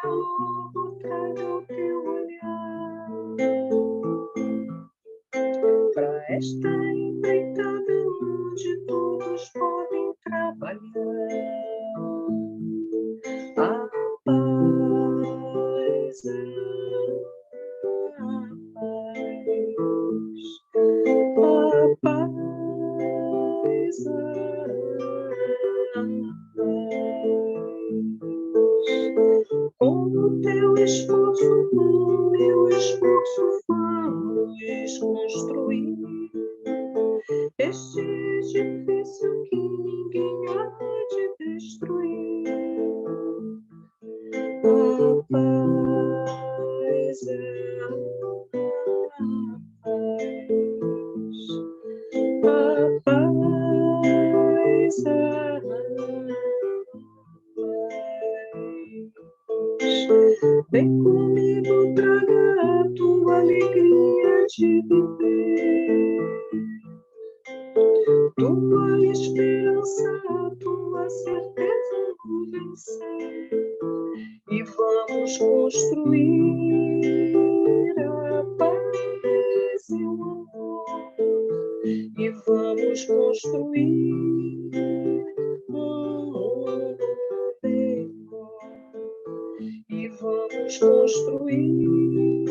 sol traga o teu olhar para esta empreitada onde todos podem trabalhar. A paz, a paz, com o teu esforço, com o meu esforço, vamos construir este edifício que ninguém há de destruir. A paz, a paz, vem comigo, traga a tua alegria de viver, tua esperança, a tua certeza no vencer, e vamos construir a paz e o amor, e vamos construir um mundo melhor, e vamos construir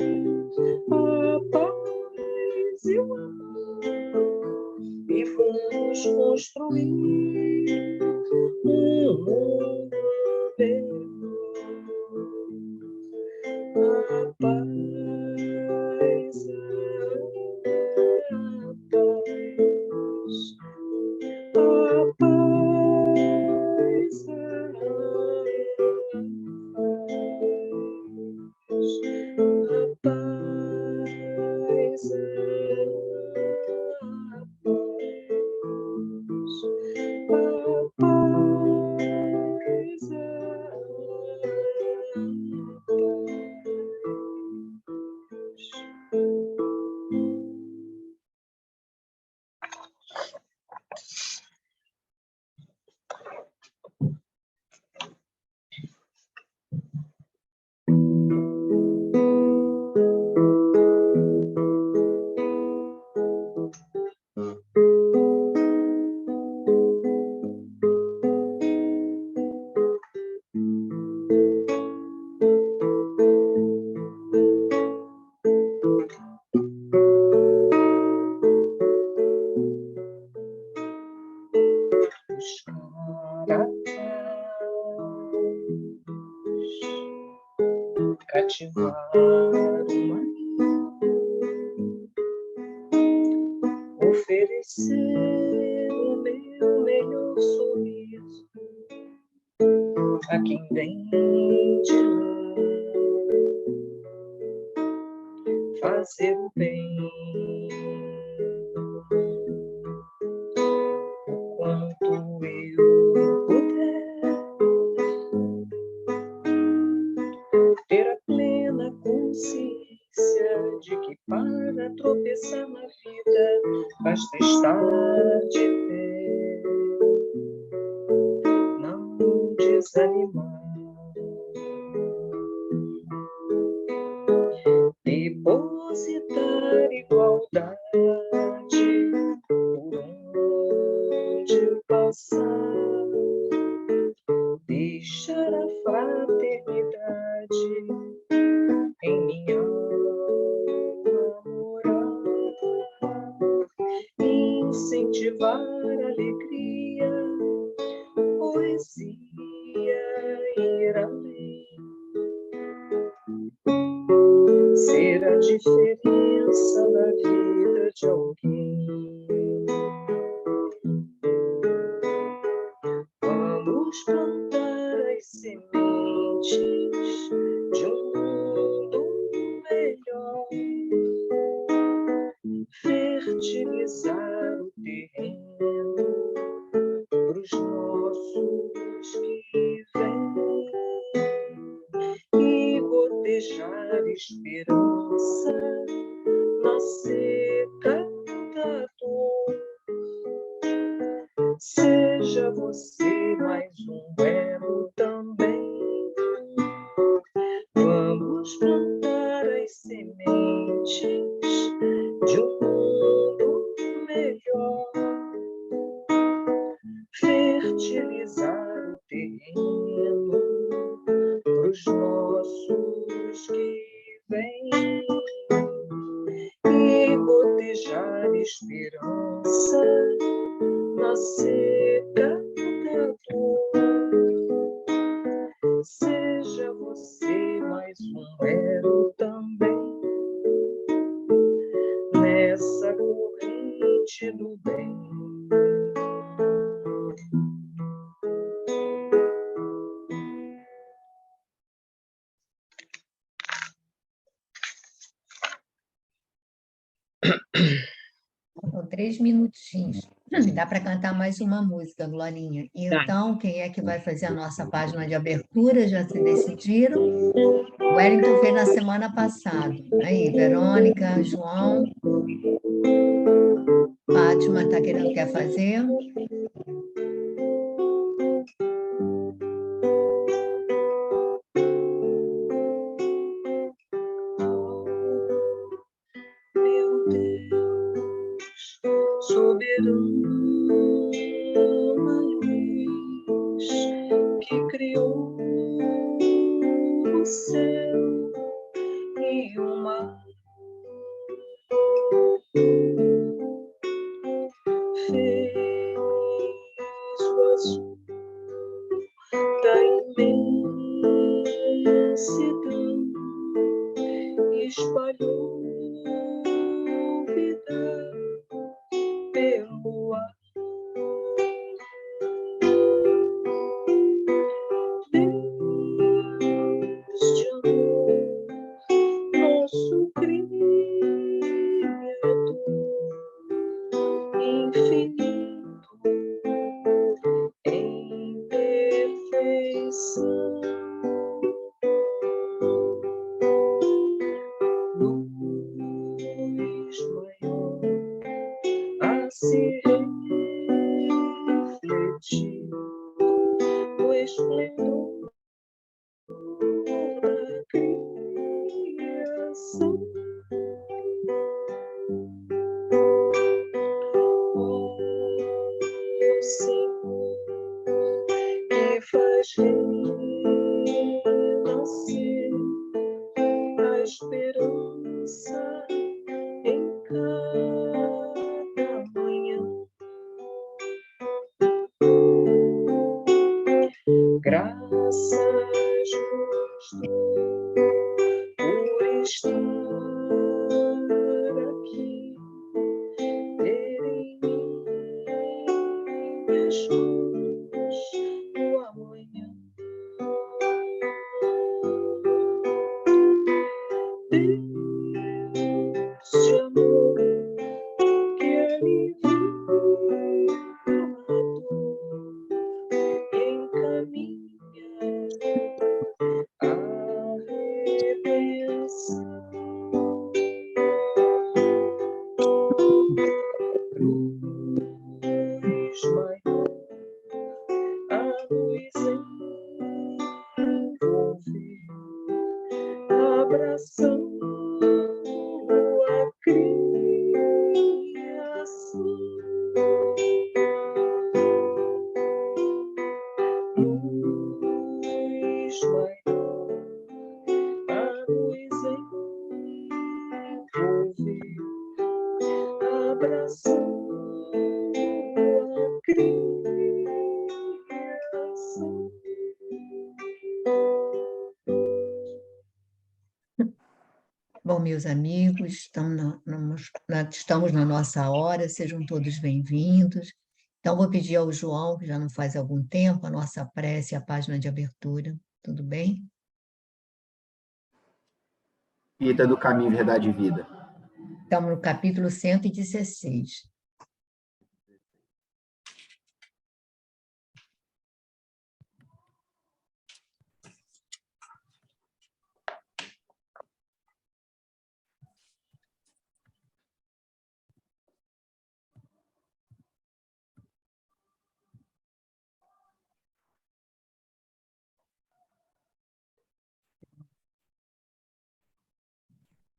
a paz e o amor, e vamos construir um mundo melhor. A paz, a paz, cativar uma oferecer o meu melhor sorriso a quem vem de lá, fazer o bem o quanto eu puder, ter a plena consciência de que para tropeçar na vida basta estar de pé, não desanimar, depositar igualdade por onde eu passar, deixar a fraternidade em minha alma morar, incentivar a alegria, poesia, ir além, ser a diferença na vida de alguém. Vamos plantar as sementes de um mundo melhor, fertilizar o terreno pros nossos que vêm e gotejar esperança na seca da dor. Seja você mais um elo também sereno pros nossos que vêm e gotejar esperança na seca da dor. Seja você mais um elo também nessa corrente do bem. Faltam 3 minutinhos. Dá para cantar mais uma música, Glorinha. Então, quem é que vai fazer a nossa página de abertura? Já se decidiram? O Wellington fez na semana passada. Aí, Verônica, João, Fátima está querendo, quer fazer? Meu Deus, soberano luz que criou o céu e o mar, fez o azul da imensidão e espalhou vida pelo ar. Deus de amor, nosso Criador infinito em perfeição, luz maior a se refletir no esplendor da criação. Ó Senhor, que faz renascer a esperança em cada manhã. Graças mostrou por estar aqui, ter em minhas mãos o amanhã. Deus de amor que alivia a dor e encaminha a redenção. Luz maior, a luz envolver, abraçando a criação. Luz maior, a luz envolver, abraçando a criação. Bom, meus amigos, estamos na nossa hora, sejam todos bem-vindos. Então, vou pedir ao João, que já não faz algum tempo, a nossa prece, a página de abertura. Tudo bem? Vida do Caminho, Verdade e Vida. Estamos no capítulo 116.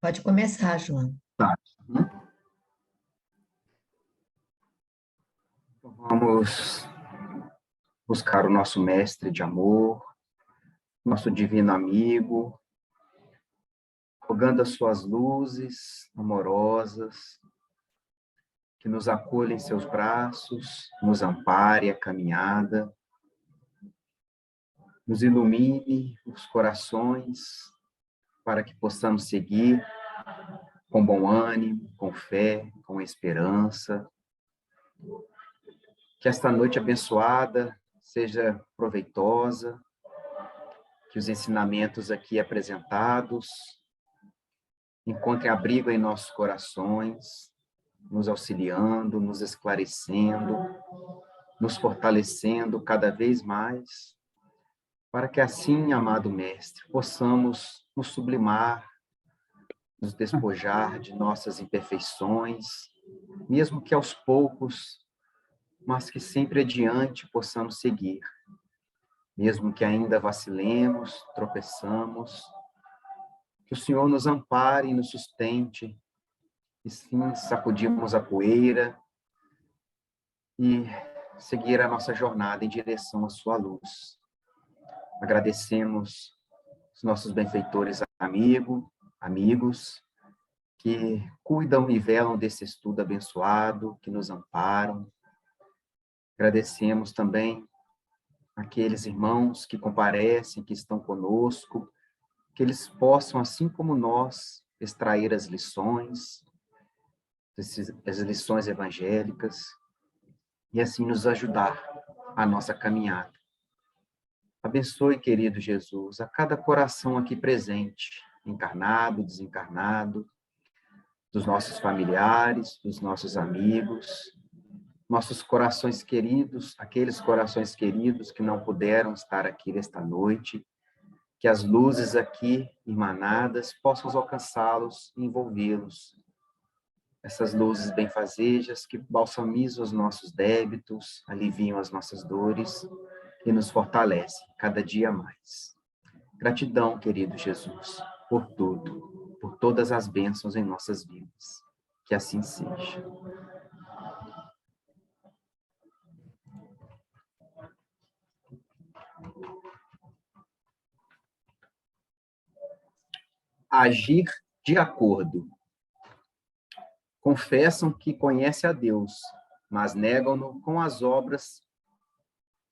Pode começar, João. Tá. Vamos buscar o nosso mestre de amor, nosso divino amigo, rogando as suas luzes amorosas, que nos acolha em seus braços, nos ampare a caminhada, nos ilumine os corações, para que possamos seguir com bom ânimo, com fé, com esperança. Que esta noite abençoada seja proveitosa, que os ensinamentos aqui apresentados encontrem abrigo em nossos corações, nos auxiliando, nos esclarecendo, nos fortalecendo cada vez mais, para que assim, amado Mestre, possamos nos sublimar, nos despojar de nossas imperfeições, mesmo que aos poucos, mas que sempre adiante possamos seguir, mesmo que ainda vacilemos, tropeçamos, que o Senhor nos ampare e nos sustente, e sim sacudimos a poeira e seguir a nossa jornada em direção à sua luz. Agradecemos os nossos benfeitores amigos, que cuidam e velam desse estudo abençoado, que nos amparam. Agradecemos também aqueles irmãos que comparecem, que estão conosco, que eles possam, assim como nós, extrair as lições evangélicas, e assim nos ajudar a nossa caminhada. Abençoe, querido Jesus, a cada coração aqui presente, encarnado, desencarnado, dos nossos familiares, dos nossos amigos, nossos corações queridos, aqueles corações queridos que não puderam estar aqui nesta noite, que as luzes aqui emanadas possam alcançá-los e envolvê-los. Essas luzes benfazejas que balsamizam os nossos débitos, aliviam as nossas dores e nos fortalecem cada dia mais. Gratidão, querido Jesus, por tudo, por todas as bênçãos em nossas vidas. Que assim seja. Agir de acordo. Confessam que conhecem a Deus, mas negam-no com as obras,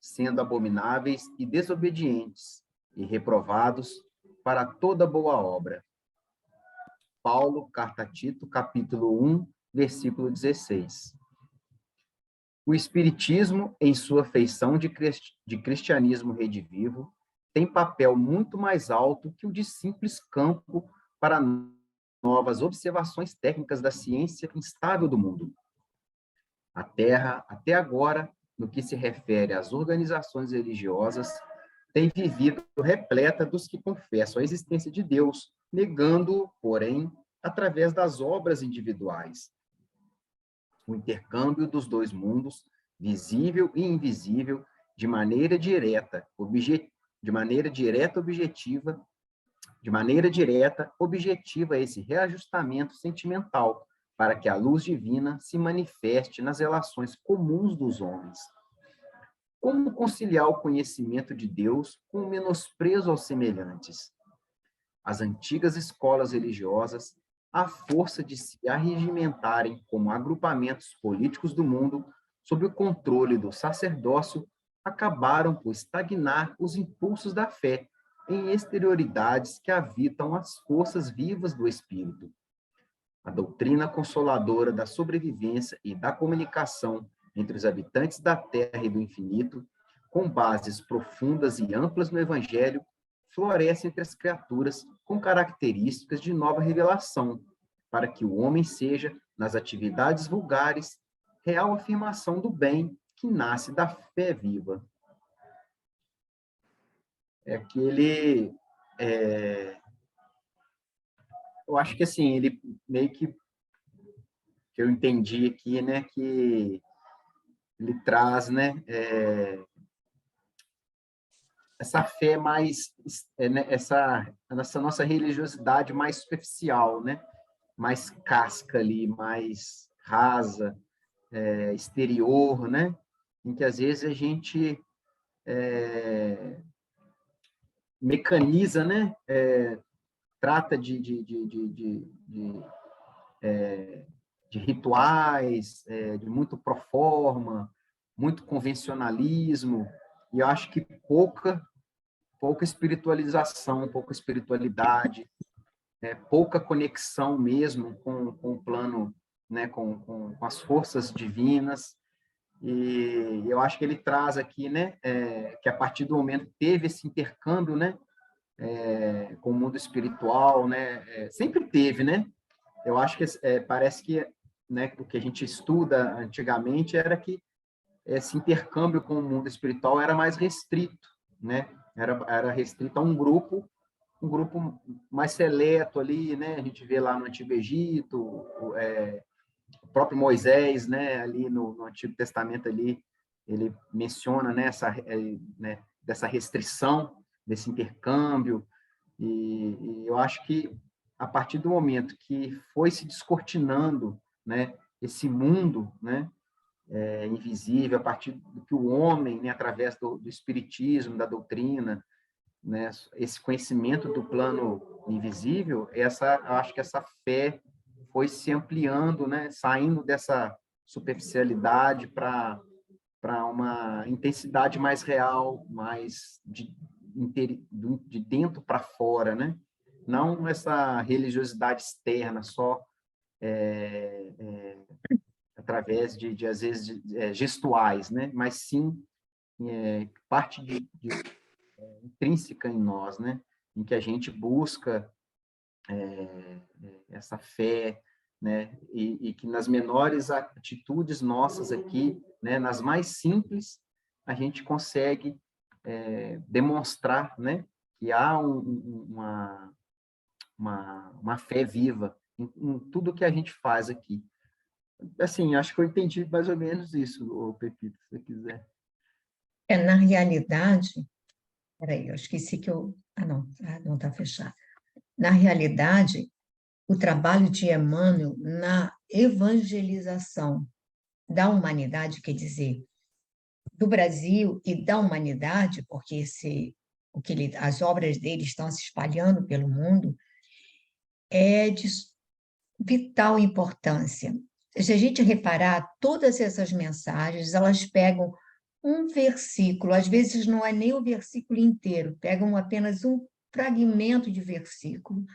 sendo abomináveis e desobedientes, e reprovados para toda boa obra. Paulo, carta a Tito, capítulo 1, versículo 16. O Espiritismo, em sua feição de cristianismo redivivo, tem papel muito mais alto que o de simples campo para novas observações técnicas da ciência instável do mundo. A Terra, até agora, no que se refere às organizações religiosas, tem vivido repleta dos que confessam a existência de Deus, negando-o, porém, através das obras individuais. O intercâmbio dos dois mundos, visível e invisível, de maneira direta, objetiva esse reajustamento sentimental, para que a luz divina se manifeste nas relações comuns dos homens. Como conciliar o conhecimento de Deus com o menosprezo aos semelhantes? As antigas escolas religiosas, à força de se arregimentarem como agrupamentos políticos do mundo, sob o controle do sacerdócio, acabaram por estagnar os impulsos da fé em exterioridades que habitam as forças vivas do espírito. A doutrina consoladora da sobrevivência e da comunicação entre os habitantes da Terra e do infinito, com bases profundas e amplas no Evangelho, floresce entre as criaturas com características de nova revelação, para que o homem seja, nas atividades vulgares, real afirmação do bem que nasce da fé viva. Eu acho que assim, ele meio que eu entendi aqui, né, que ele traz, né, essa fé mais, essa nossa religiosidade mais superficial, né, mais casca ali, mais rasa, exterior, né, em que às vezes a gente mecaniza, né? Trata de rituais, de muito proforma, muito convencionalismo, e eu acho que pouca espiritualização, pouca espiritualidade, pouca conexão mesmo com o plano, né, com as forças divinas. E eu acho que ele traz aqui, né, que a partir do momento que teve esse intercâmbio, né, com o mundo espiritual, né, sempre teve, né? Eu acho que parece que, né, o que a gente estuda antigamente era que esse intercâmbio com o mundo espiritual era mais restrito, né? Era restrito a um grupo mais seleto ali, né? A gente vê lá no Antigo Egito, o próprio Moisés, né? Ali no Antigo Testamento ali, ele menciona, né? Né? Dessa restrição, desse intercâmbio, e eu acho que a partir do momento que foi se descortinando, né? Esse mundo, né? Invisível, a partir do que o homem, né? Através do espiritismo, da doutrina, né, esse conhecimento do plano invisível, eu acho que essa fé foi se ampliando, né, saindo dessa superficialidade para uma intensidade mais real, mais de dentro para fora, né? Não essa religiosidade externa, só através às vezes, gestuais, né? Mas sim parte intrínseca em nós, né? Em que a gente busca essa fé, né? E que nas menores atitudes nossas aqui, né? Nas mais simples, a gente consegue demonstrar, né? Que há uma fé viva em tudo que a gente faz aqui. Assim, acho que eu entendi mais ou menos isso, ô Pepito, se você quiser. Na realidade, peraí, eu esqueci que eu... não está fechado. Na realidade, o trabalho de Emmanuel na evangelização da humanidade, quer dizer, do Brasil e da humanidade, porque as obras dele estão se espalhando pelo mundo, é de vital importância. Se a gente reparar, todas essas mensagens, elas pegam um versículo, às vezes não é nem o versículo inteiro, pegam apenas um fragmento de versículo,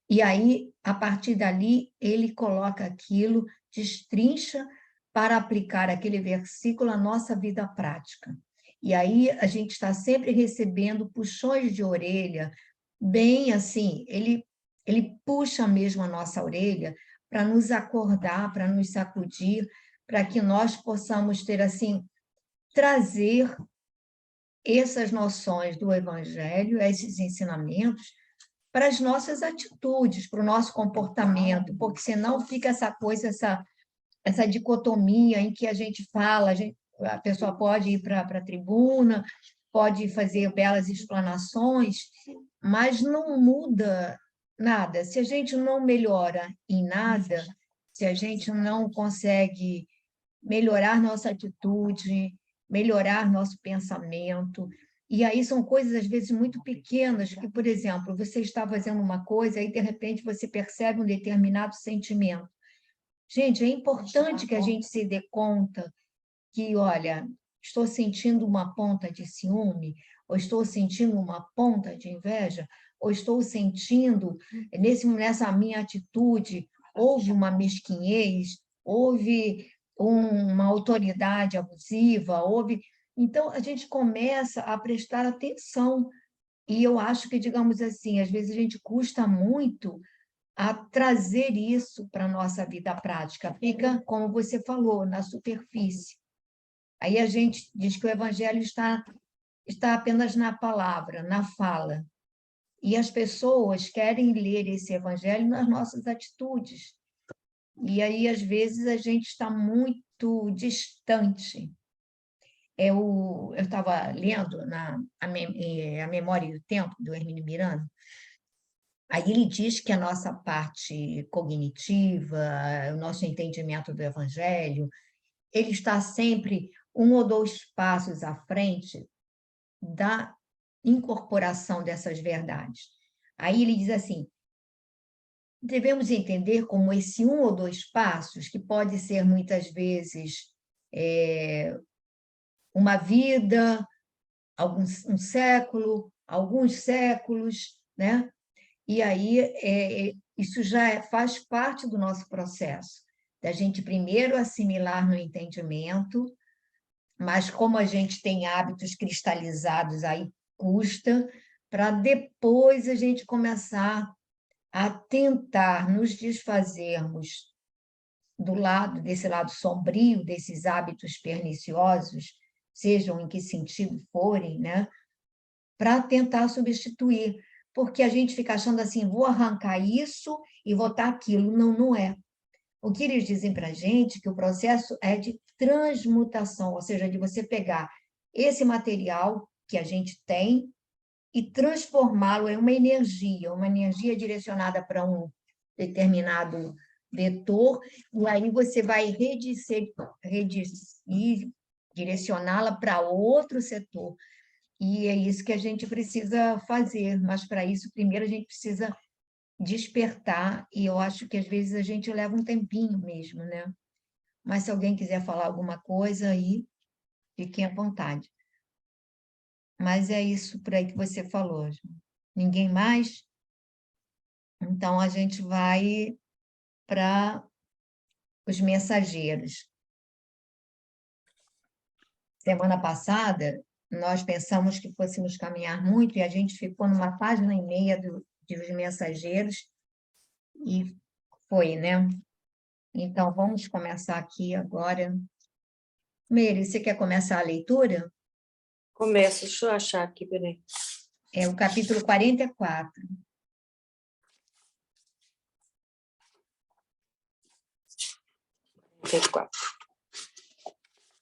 e aí, a partir dali, ele coloca aquilo, destrincha para aplicar aquele versículo à nossa vida prática. E aí, a gente está sempre recebendo puxões de orelha, bem assim, ele puxa mesmo a nossa orelha para nos acordar, para nos sacudir, para que nós possamos ter, assim, trazer essas noções do Evangelho, esses ensinamentos, para as nossas atitudes, para o nosso comportamento, porque senão fica essa coisa, essa dicotomia em que a gente fala, a pessoa pode ir para a tribuna, pode fazer belas explanações, mas não muda nada. Se a gente não melhora em nada, se a gente não consegue melhorar nossa atitude, melhorar nosso pensamento. E aí são coisas, às vezes, muito pequenas, que, por exemplo, você está fazendo uma coisa e, de repente, você percebe um determinado sentimento. Gente, é importante que a gente se dê conta que, olha, estou sentindo uma ponta de ciúme, ou estou sentindo uma ponta de inveja, ou estou sentindo, nessa minha atitude, houve uma mesquinhez, houve uma autoridade abusiva, houve... Então, a gente começa a prestar atenção. E eu acho que, digamos assim, às vezes a gente custa muito a trazer isso para a nossa vida prática. Fica, como você falou, na superfície. Aí a gente diz que o evangelho está apenas na palavra, na fala. E as pessoas querem ler esse evangelho nas nossas atitudes. E aí, às vezes, a gente está muito distante. Eu estava lendo a Memória e o Tempo, do Hermínio Miranda. Aí ele diz que a nossa parte cognitiva, o nosso entendimento do evangelho, ele está sempre um ou dois passos à frente da incorporação dessas verdades. Aí ele diz assim: devemos entender como esse 1 ou 2 passos, que pode ser muitas vezes uma vida, um século, alguns séculos, né? E aí isso já faz parte do nosso processo, da gente primeiro assimilar no entendimento, mas como a gente tem hábitos cristalizados, aí custa, para depois a gente começar a tentar nos desfazermos desse lado sombrio, desses hábitos perniciosos, sejam em que sentido forem, né? Para tentar substituir, porque a gente fica achando assim, vou arrancar isso e botar aquilo. Não, não é. O que eles dizem para a gente é que o processo é de transmutação, ou seja, de você pegar esse material que a gente tem e transformá-lo em uma energia direcionada para um determinado vetor, e aí você vai direcioná-la para outro setor. E é isso que a gente precisa fazer, mas para isso, primeiro, a gente precisa despertar, e eu acho que às vezes a gente leva um tempinho mesmo, né? Mas se alguém quiser falar alguma coisa aí, fiquem à vontade. Mas é isso por aí que você falou. Ninguém mais? Então, a gente vai para os mensageiros. Semana passada, nós pensamos que fôssemos caminhar muito e a gente ficou numa página e meia dos mensageiros e foi, né? Então, vamos começar aqui agora. Meire, você quer começar a leitura? Começa, deixa eu achar aqui, peraí. É o capítulo 44.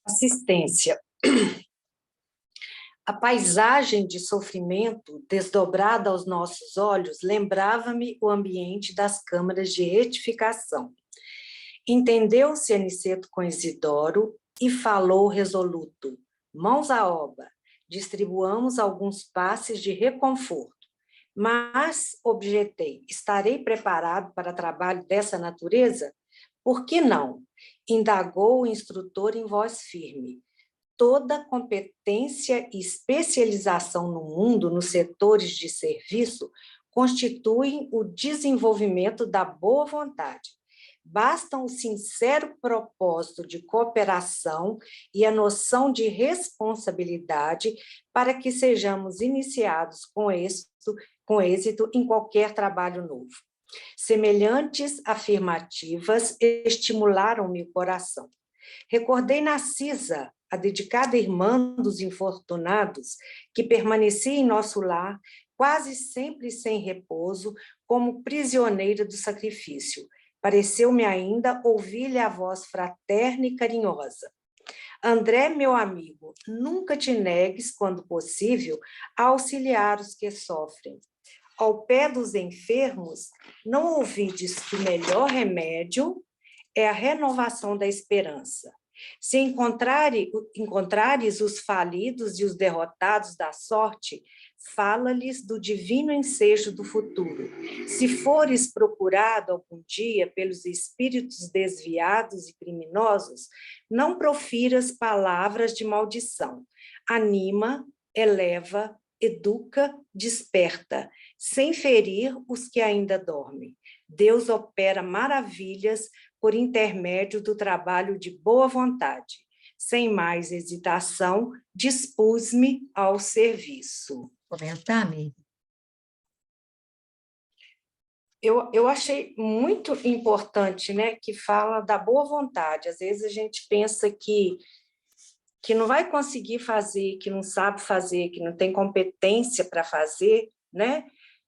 Assistência. A paisagem de sofrimento desdobrada aos nossos olhos lembrava-me o ambiente das câmaras de retificação. Entendeu-se Aniceto com Isidoro e falou resoluto: mãos à obra, distribuamos alguns passes de reconforto. Mas, objetei, estarei preparado para trabalho dessa natureza? Por que não? Indagou o instrutor em voz firme. Toda competência e especialização no mundo, nos setores de serviço, constituem o desenvolvimento da boa vontade. Basta um sincero propósito de cooperação e a noção de responsabilidade para que sejamos iniciados com êxito em qualquer trabalho novo. Semelhantes afirmativas estimularam-me o coração. Recordei Narcisa, a dedicada irmã dos infortunados, que permanecia em nosso lar, quase sempre sem repouso, como prisioneira do sacrifício. Pareceu-me ainda ouvir-lhe a voz fraterna e carinhosa. André, meu amigo, nunca te negues, quando possível, a auxiliar os que sofrem. Ao pé dos enfermos, não ouvides que o melhor remédio é a renovação da esperança. Se encontrares os falidos e os derrotados da sorte, fala-lhes do divino ensejo do futuro. Se fores procurado algum dia pelos espíritos desviados e criminosos, não profiras palavras de maldição. Anima, eleva, educa, desperta, sem ferir os que ainda dormem. Deus opera maravilhas por intermédio do trabalho de boa vontade. Sem mais hesitação, dispus-me ao serviço. Comentar, Meire? Eu achei muito importante, né, que fala da boa vontade. Às vezes a gente pensa que não vai conseguir fazer, que não sabe fazer, que não tem competência para fazer, né?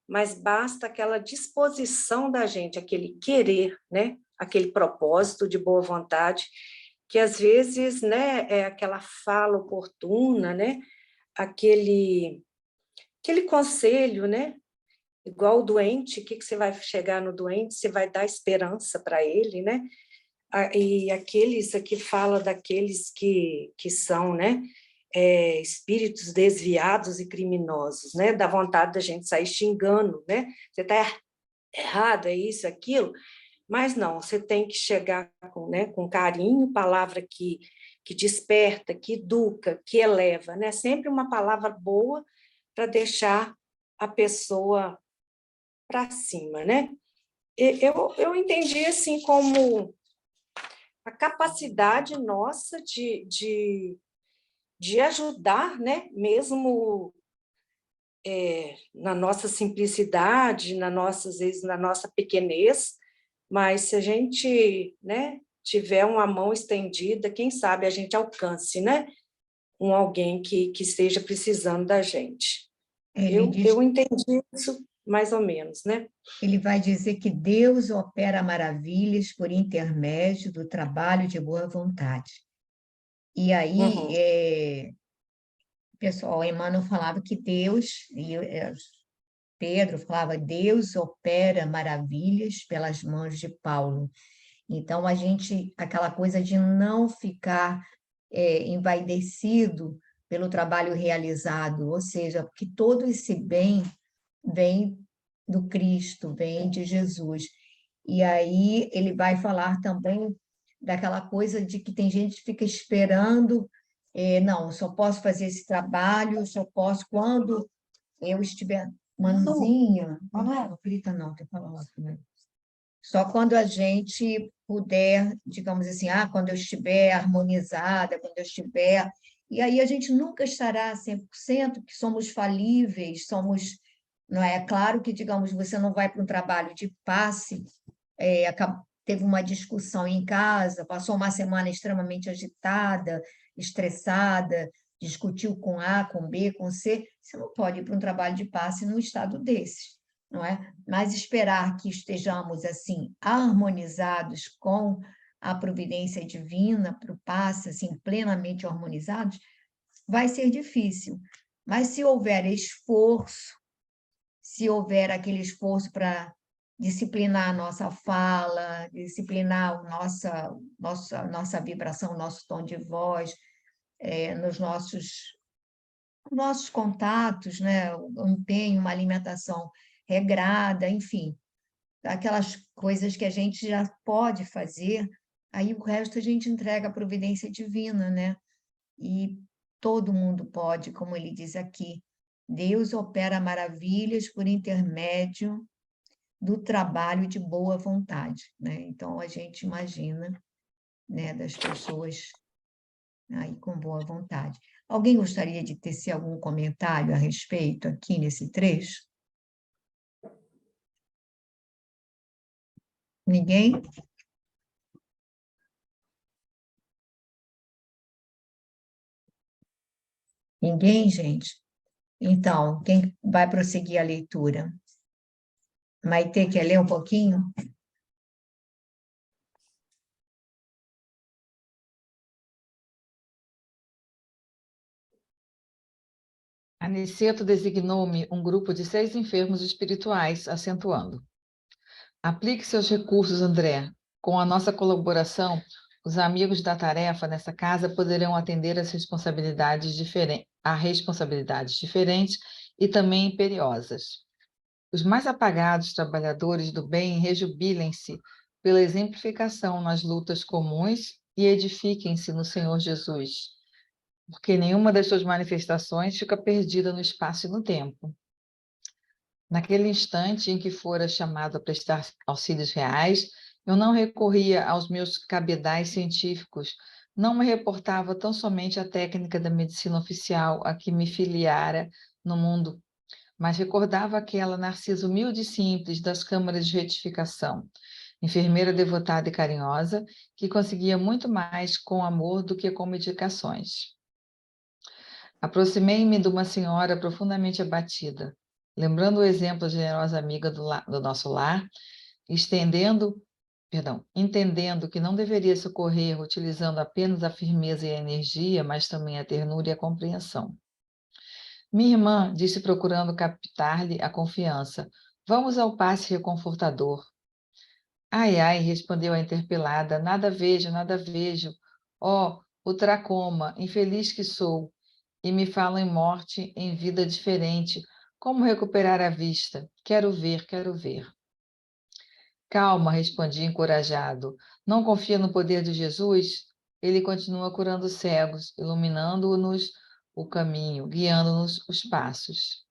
Mas basta aquela disposição da gente, aquele querer, né? Aquele propósito de boa vontade, que às vezes, né, é aquela fala oportuna, né? Aquele conselho, né? Igual o doente, o que você vai chegar no doente? Você vai dar esperança para ele, né? E aqueles aqui fala daqueles que são, né? espíritos desviados e criminosos, né? Dá vontade da gente sair xingando, né? Você está errado, é isso, aquilo. Mas não, você tem que chegar com, né, com carinho, palavra que desperta, que educa, que eleva, né? Sempre uma palavra boa para deixar a pessoa para cima, né? Eu entendi assim como a capacidade nossa de ajudar, né? Mesmo na nossa simplicidade, às vezes na nossa pequenez, mas se a gente, né, tiver uma mão estendida, quem sabe a gente alcance, né? Alguém que esteja precisando da gente. Ele diz, Eu entendi isso mais ou menos, né? ele vai dizer que Deus opera maravilhas por intermédio do trabalho de boa vontade. E aí, Uhum. pessoal, Emmanuel falava que Deus, Pedro falava, Deus opera maravilhas pelas mãos de Paulo. Então, aquela coisa de não ficar envaidecido pelo trabalho realizado, ou seja, que todo esse bem vem do Cristo, vem de Jesus. E aí ele vai falar também daquela coisa de que tem gente que fica esperando, não, só posso fazer esse trabalho, só posso quando eu estiver manzinha. Não grita não, tem que falar alto, né? Só quando a gente puder, digamos assim, quando eu estiver harmonizada, quando eu estiver. E aí a gente nunca estará 100%, que somos falíveis, somos. Não é claro que, digamos, você não vai para um trabalho de passe, teve uma discussão em casa, passou uma semana extremamente agitada, estressada, discutiu com A, com B, com C, você não pode ir para um trabalho de passe num estado desse, não é? Mas esperar que estejamos assim harmonizados com a providência divina para o passe, assim plenamente harmonizados, vai ser difícil. Mas se houver esforço, se houver aquele esforço para disciplinar a nossa fala, disciplinar nossa vibração, nosso tom de voz, nos nossos contatos, né? O empenho, uma alimentação regrada, enfim, aquelas coisas que a gente já pode fazer, aí o resto a gente entrega à providência divina, né? E todo mundo pode, como ele diz aqui, Deus opera maravilhas por intermédio do trabalho de boa vontade, né? Então a gente imagina, né, das pessoas aí com boa vontade. Alguém gostaria de tecer algum comentário a respeito aqui nesse trecho? Ninguém? Ninguém, gente? Então, quem vai prosseguir a leitura? Maitê, quer ler um pouquinho? Aniceto designou-me um grupo de 6 enfermos espirituais, acentuando. Aplique seus recursos, André. Com a nossa colaboração, os amigos da tarefa nessa casa poderão atender a responsabilidades diferentes e também imperiosas. Os mais apagados trabalhadores do bem rejubilem-se pela exemplificação nas lutas comuns e edifiquem-se no Senhor Jesus, porque nenhuma das suas manifestações fica perdida no espaço e no tempo. Naquele instante em que fora chamado a prestar auxílios reais, eu não recorria aos meus cabedais científicos, não me reportava tão somente à técnica da medicina oficial a que me filiara no mundo, mas recordava aquela Narcisa humilde e simples das câmaras de retificação, enfermeira devotada e carinhosa, que conseguia muito mais com amor do que com medicações. Aproximei-me de uma senhora profundamente abatida, lembrando o exemplo da generosa amiga do nosso lar, entendendo que não deveria socorrer utilizando apenas a firmeza e a energia, mas também a ternura e a compreensão. Minha irmã disse, procurando captar-lhe a confiança, vamos ao passe reconfortador. Ai, ai, respondeu a interpelada, nada vejo, nada vejo. Oh, o tracoma, infeliz que sou. e me falam em morte, em vida diferente. Como recuperar a vista? Quero ver, quero ver. Calma, respondi encorajado. Não confia no poder de Jesus? Ele continua curando cegos, iluminando-nos o caminho, guiando-nos os passos.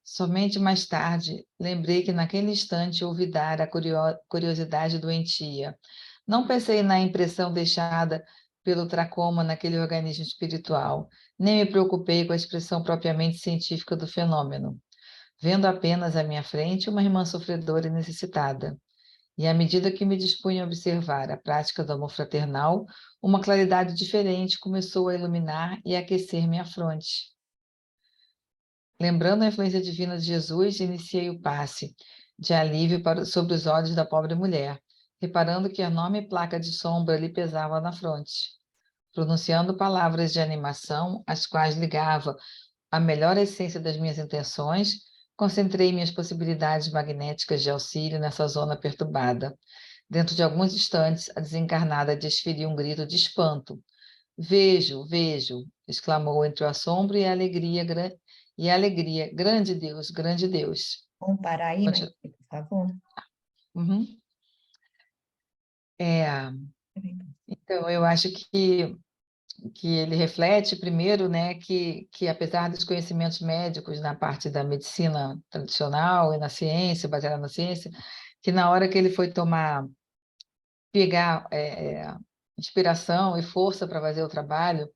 Somente mais tarde, lembrei que naquele instante ouvi dar a curiosidade doentia. Não pensei na impressão deixada pelo tracoma naquele organismo espiritual, nem me preocupei com a expressão propriamente científica do fenômeno, vendo apenas à minha frente uma irmã sofredora e necessitada. E à medida que me dispunha a observar a prática do amor fraternal, uma claridade diferente começou a iluminar e aquecer minha fronte. Lembrando a influência divina de Jesus, iniciei o passe de alívio sobre os olhos da pobre mulher, reparando que a enorme placa de sombra lhe pesava na fronte. Pronunciando palavras de animação, as quais ligava a melhor essência das minhas intenções, concentrei minhas possibilidades magnéticas de auxílio nessa zona perturbada. Dentro de alguns instantes, a desencarnada desferiu um grito de espanto. Vejo, vejo, exclamou entre o assombro e a alegria, grande Deus, grande Deus. Vamos parar aí, Continua. Maite, por favor? Uhum. Então, eu acho que ele reflete, primeiro, né, que apesar dos conhecimentos médicos na parte da medicina tradicional e na ciência, baseada na ciência, que na hora que ele foi pegar inspiração e força para fazer o trabalho,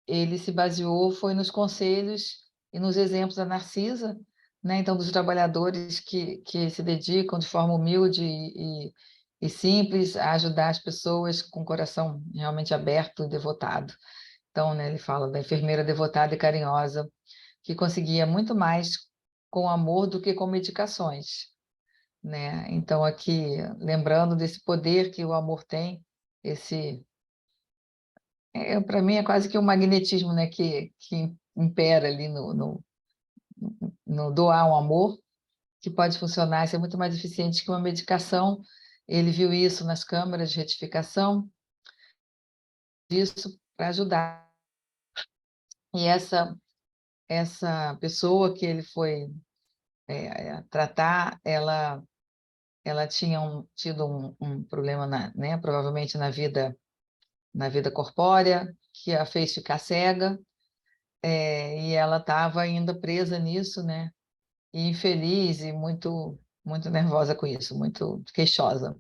ele se baseou, foi nos conselhos e nos exemplos da Narcisa, né, então dos trabalhadores que se dedicam de forma humilde e simples a ajudar as pessoas com o coração realmente aberto e devotado. Então, né, ele fala da enfermeira devotada e carinhosa, que conseguia muito mais com amor do que com medicações, né? Então, aqui, lembrando desse poder que o amor tem, para mim é quase que um magnetismo, né, que impera ali no doar um amor, que pode funcionar, ser muito mais eficiente que uma medicação. Ele viu isso nas câmaras de retificação, disso para ajudar. E essa pessoa que ele foi tratar, ela tinha tido um problema, né, provavelmente na vida corpórea, que a fez ficar cega, e ela estava ainda presa nisso, né, e infeliz e muito, muito nervosa com isso, muito queixosa.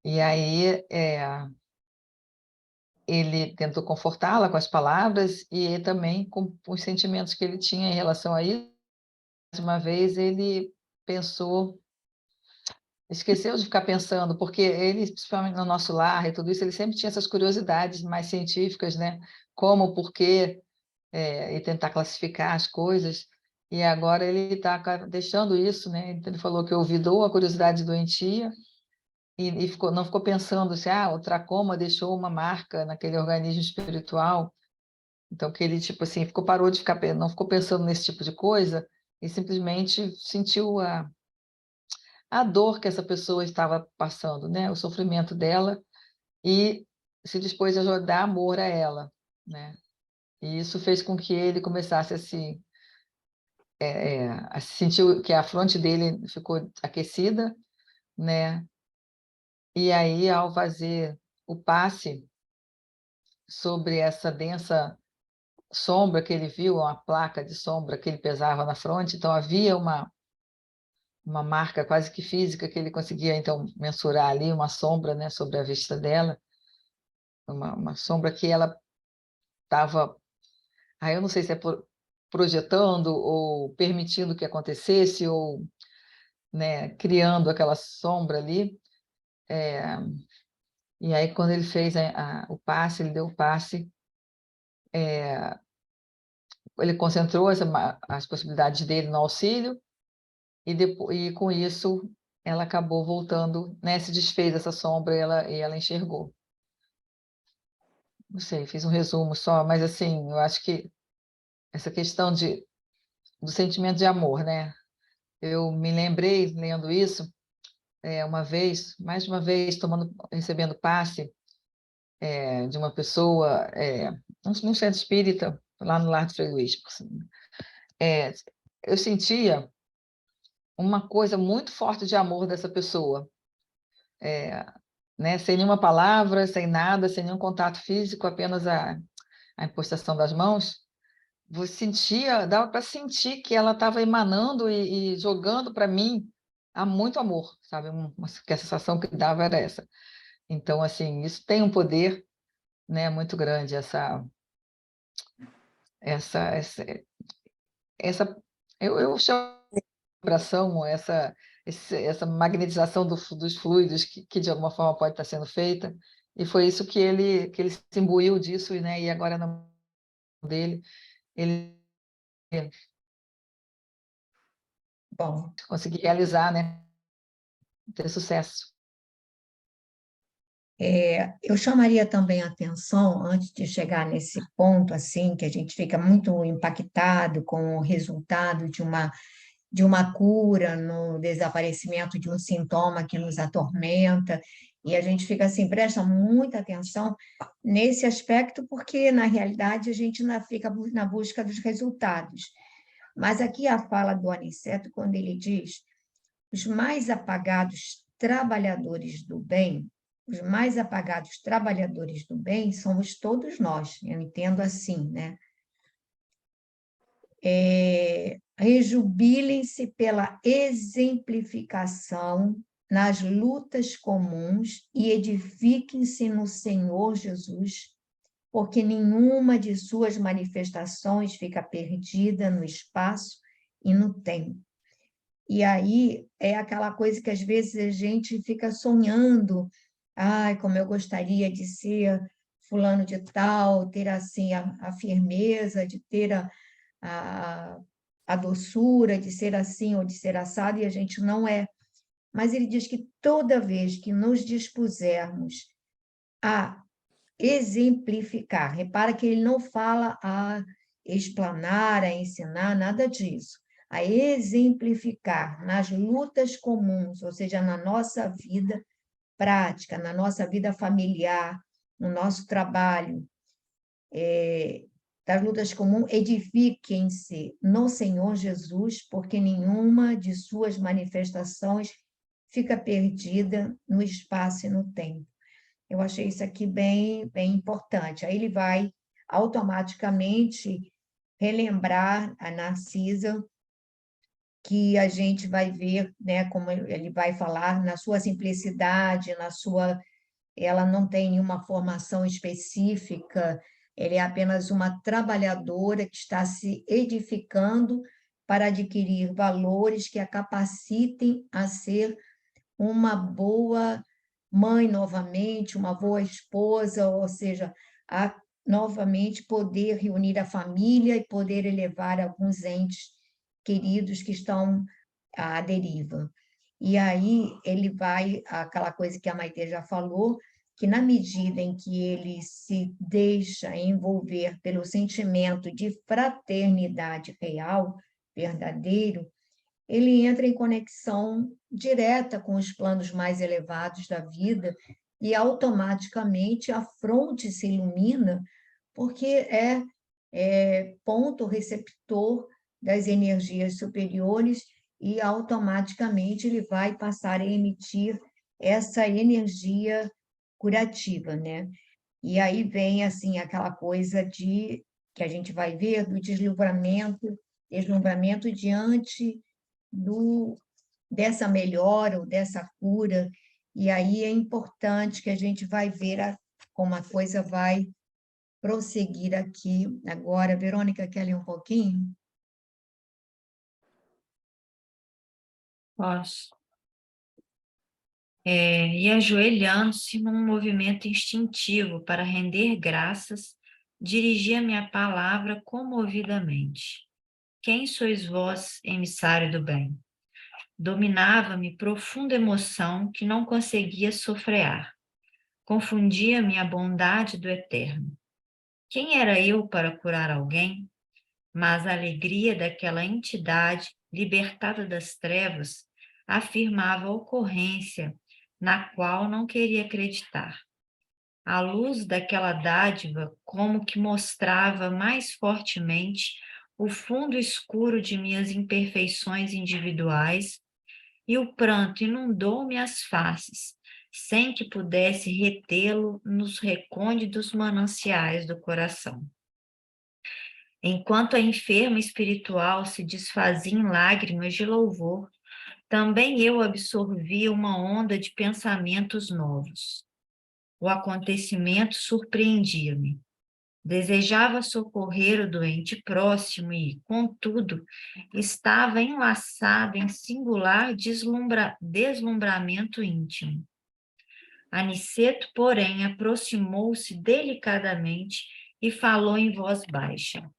E aí ele tentou confortá-la com as palavras e também com os sentimentos que ele tinha em relação a isso. Mais uma vez, ele esqueceu de ficar pensando, porque ele, principalmente no nosso lar e tudo isso, ele sempre tinha essas curiosidades mais científicas, né? Como, por quê, e tentar classificar as coisas. E agora ele está deixando isso, né? Então, ele falou que ouvidou a curiosidade doentia e não ficou pensando se o tracoma deixou uma marca naquele organismo espiritual. Então, que ele, tipo assim, parou de ficar, não ficou pensando nesse tipo de coisa e simplesmente sentiu a dor que essa pessoa estava passando, né? O sofrimento dela, e se dispôs a dar amor a ela, né? E isso fez com que ele começasse a sentir que a fronte dele ficou aquecida, né? E aí, ao fazer o passe sobre essa densa sombra que ele viu, uma placa de sombra que ele pesava na fronte, então havia uma marca quase que física que ele conseguia, então, mensurar ali, uma sombra, né, sobre a vista dela, uma sombra que ela estava, eu não sei se é projetando ou permitindo que acontecesse, ou, né, criando aquela sombra ali. E aí, quando ele fez o passe, ele deu o passe, ele concentrou as possibilidades dele no auxílio, e com isso ela acabou voltando, né, se desfez essa sombra e ela enxergou. Não sei, fiz um resumo só, mas assim, eu acho que essa questão do sentimento de amor, né? Eu me lembrei, lendo isso, mais de uma vez, recebendo passe de uma pessoa num centro espírita, lá no Lar do Frei Luís. Eu sentia uma coisa muito forte de amor dessa pessoa, né? Sem nenhuma palavra, sem nada, sem nenhum contato físico, apenas a impostação das mãos. Você sentia, dava para sentir que ela estava emanando e jogando para mim muito amor, sabe? Que a sensação que dava era essa. Então, assim, isso tem um poder, né, muito grande, essa eu chamo de vibração, essa magnetização dos fluidos que de alguma forma pode estar sendo feita, e foi isso que ele se imbuiu disso, né, e agora na mão dele, ele Bom, conseguiu realizar, né, ter sucesso. eu chamaria também a atenção, antes de chegar nesse ponto, assim, que a gente fica muito impactado com o resultado de uma cura, no desaparecimento de um sintoma que nos atormenta, e a gente fica assim, presta muita atenção nesse aspecto, porque, na realidade, a gente ainda fica na busca dos resultados. Mas aqui a fala do Aniceto, quando ele diz: os mais apagados trabalhadores do bem, os mais apagados trabalhadores do bem somos todos nós, eu entendo assim, né? Rejubilem-se pela exemplificação nas lutas comuns e edifiquem-se no Senhor Jesus, porque nenhuma de suas manifestações fica perdida no espaço e no tempo. E aí é aquela coisa que às vezes a gente fica sonhando, ai, como eu gostaria de ser fulano de tal, ter assim a firmeza, de ter a, a doçura, de ser assim ou de ser assado, e a gente não é. Mas ele diz que toda vez que nos dispusermos a exemplificar, repara que ele não fala a explanar, a ensinar, nada disso, a exemplificar nas lutas comuns, ou seja, na nossa vida prática, na nossa vida familiar, no nosso trabalho, das lutas comuns, edifiquem-se no Senhor Jesus, porque nenhuma de suas manifestações fica perdida no espaço e no tempo. Eu achei isso aqui bem, bem importante. Aí ele vai automaticamente relembrar a Narcisa, que a gente vai ver, né, como ele vai falar, na sua simplicidade, ela não tem nenhuma formação específica, ela é apenas uma trabalhadora que está se edificando para adquirir valores que a capacitem a ser uma boa mãe novamente, uma boa esposa, ou seja, a novamente poder reunir a família e poder elevar alguns entes queridos que estão à deriva. E aí ele vai, aquela coisa que a Maite já falou, que na medida em que ele se deixa envolver pelo sentimento de fraternidade real, verdadeiro, ele entra em conexão direta com os planos mais elevados da vida e automaticamente a fronte se ilumina, porque é ponto receptor das energias superiores e automaticamente ele vai passar a emitir essa energia curativa, né? E aí vem assim aquela coisa de que a gente vai ver do deslumbramento diante dessa melhora ou dessa cura, e aí é importante que a gente vai ver como a coisa vai prosseguir aqui agora. Verônica, quer ler um pouquinho? Posso. E ajoelhando-se num movimento instintivo para render graças, dirigi a minha palavra comovidamente. Quem sois vós, emissário do bem? Dominava-me profunda emoção que não conseguia sofrear. Confundia-me a bondade do eterno. Quem era eu para curar alguém? Mas a alegria daquela entidade, libertada das trevas, afirmava a ocorrência na qual não queria acreditar. A luz daquela dádiva como que mostrava mais fortemente o fundo escuro de minhas imperfeições individuais, e o pranto inundou-me as faces, sem que pudesse retê-lo nos recônditos mananciais do coração. Enquanto a enferma espiritual se desfazia em lágrimas de louvor, também eu absorvi uma onda de pensamentos novos. O acontecimento surpreendia-me. Desejava socorrer o doente próximo e, contudo, estava enlaçado em singular deslumbramento íntimo. Aniceto, porém, aproximou-se delicadamente e falou em voz baixa.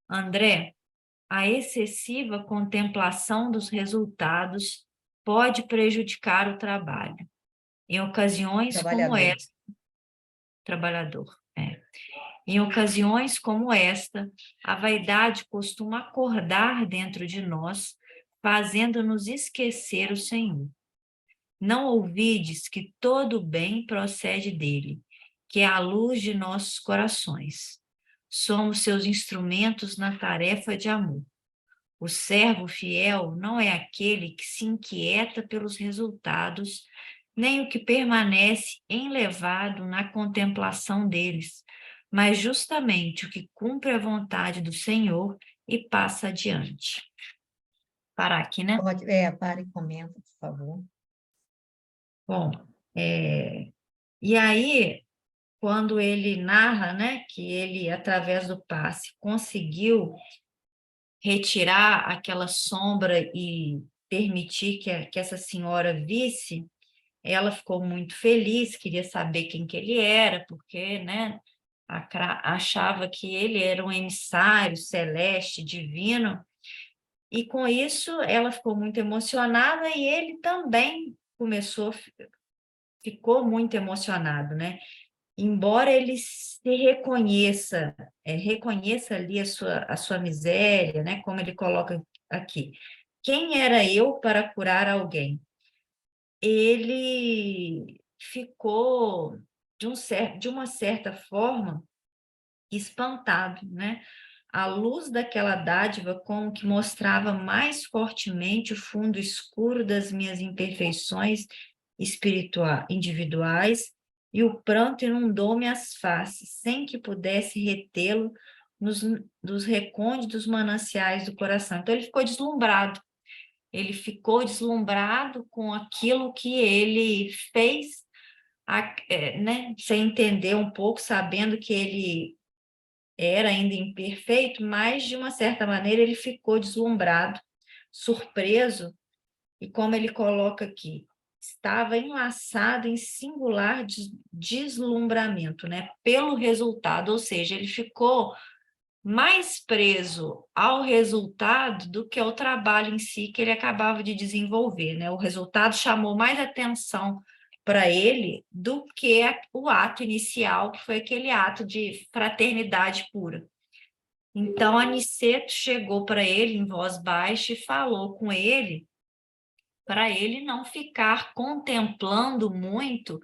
André, a excessiva contemplação dos resultados pode prejudicar o trabalho. Em ocasiões como esta, trabalhador, Em ocasiões como esta, a vaidade costuma acordar dentro de nós, fazendo-nos esquecer o Senhor. Não ouvides que todo bem procede dele, que é a luz de nossos corações. Somos seus instrumentos na tarefa de amor. O servo fiel não é aquele que se inquieta pelos resultados, nem o que permanece enlevado na contemplação deles, mas justamente o que cumpre a vontade do Senhor e passa adiante. Parar aqui, né? Pode, para e comenta, por favor. Bom, e aí, quando ele narra, né, que ele, através do passe, conseguiu retirar aquela sombra e permitir que essa senhora visse, ela ficou muito feliz, queria saber quem que ele era, porque, né, achava que ele era um emissário celeste, divino, e com isso ela ficou muito emocionada e ele também ficou muito emocionado, né? Embora ele se reconheça ali a sua miséria, né? Como ele coloca aqui. Quem era eu para curar alguém? Ele ficou, de uma certa forma, espantado, né? A luz daquela dádiva como que mostrava mais fortemente o fundo escuro das minhas imperfeições individuais, e o pranto inundou-me as faces, sem que pudesse retê-lo nos recônditos mananciais do coração. Então, ele ficou deslumbrado com aquilo que ele fez, né? Sem entender um pouco, sabendo que ele era ainda imperfeito, mas, de uma certa maneira, ele ficou deslumbrado, surpreso, e como ele coloca aqui, estava enlaçado em singular deslumbramento, né? Pelo resultado, ou seja, ele ficou mais preso ao resultado do que ao trabalho em si que ele acabava de desenvolver, né? O resultado chamou mais atenção para ele do que o ato inicial, que foi aquele ato de fraternidade pura. Então, Aniceto chegou para ele em voz baixa e falou com ele para ele não ficar contemplando muito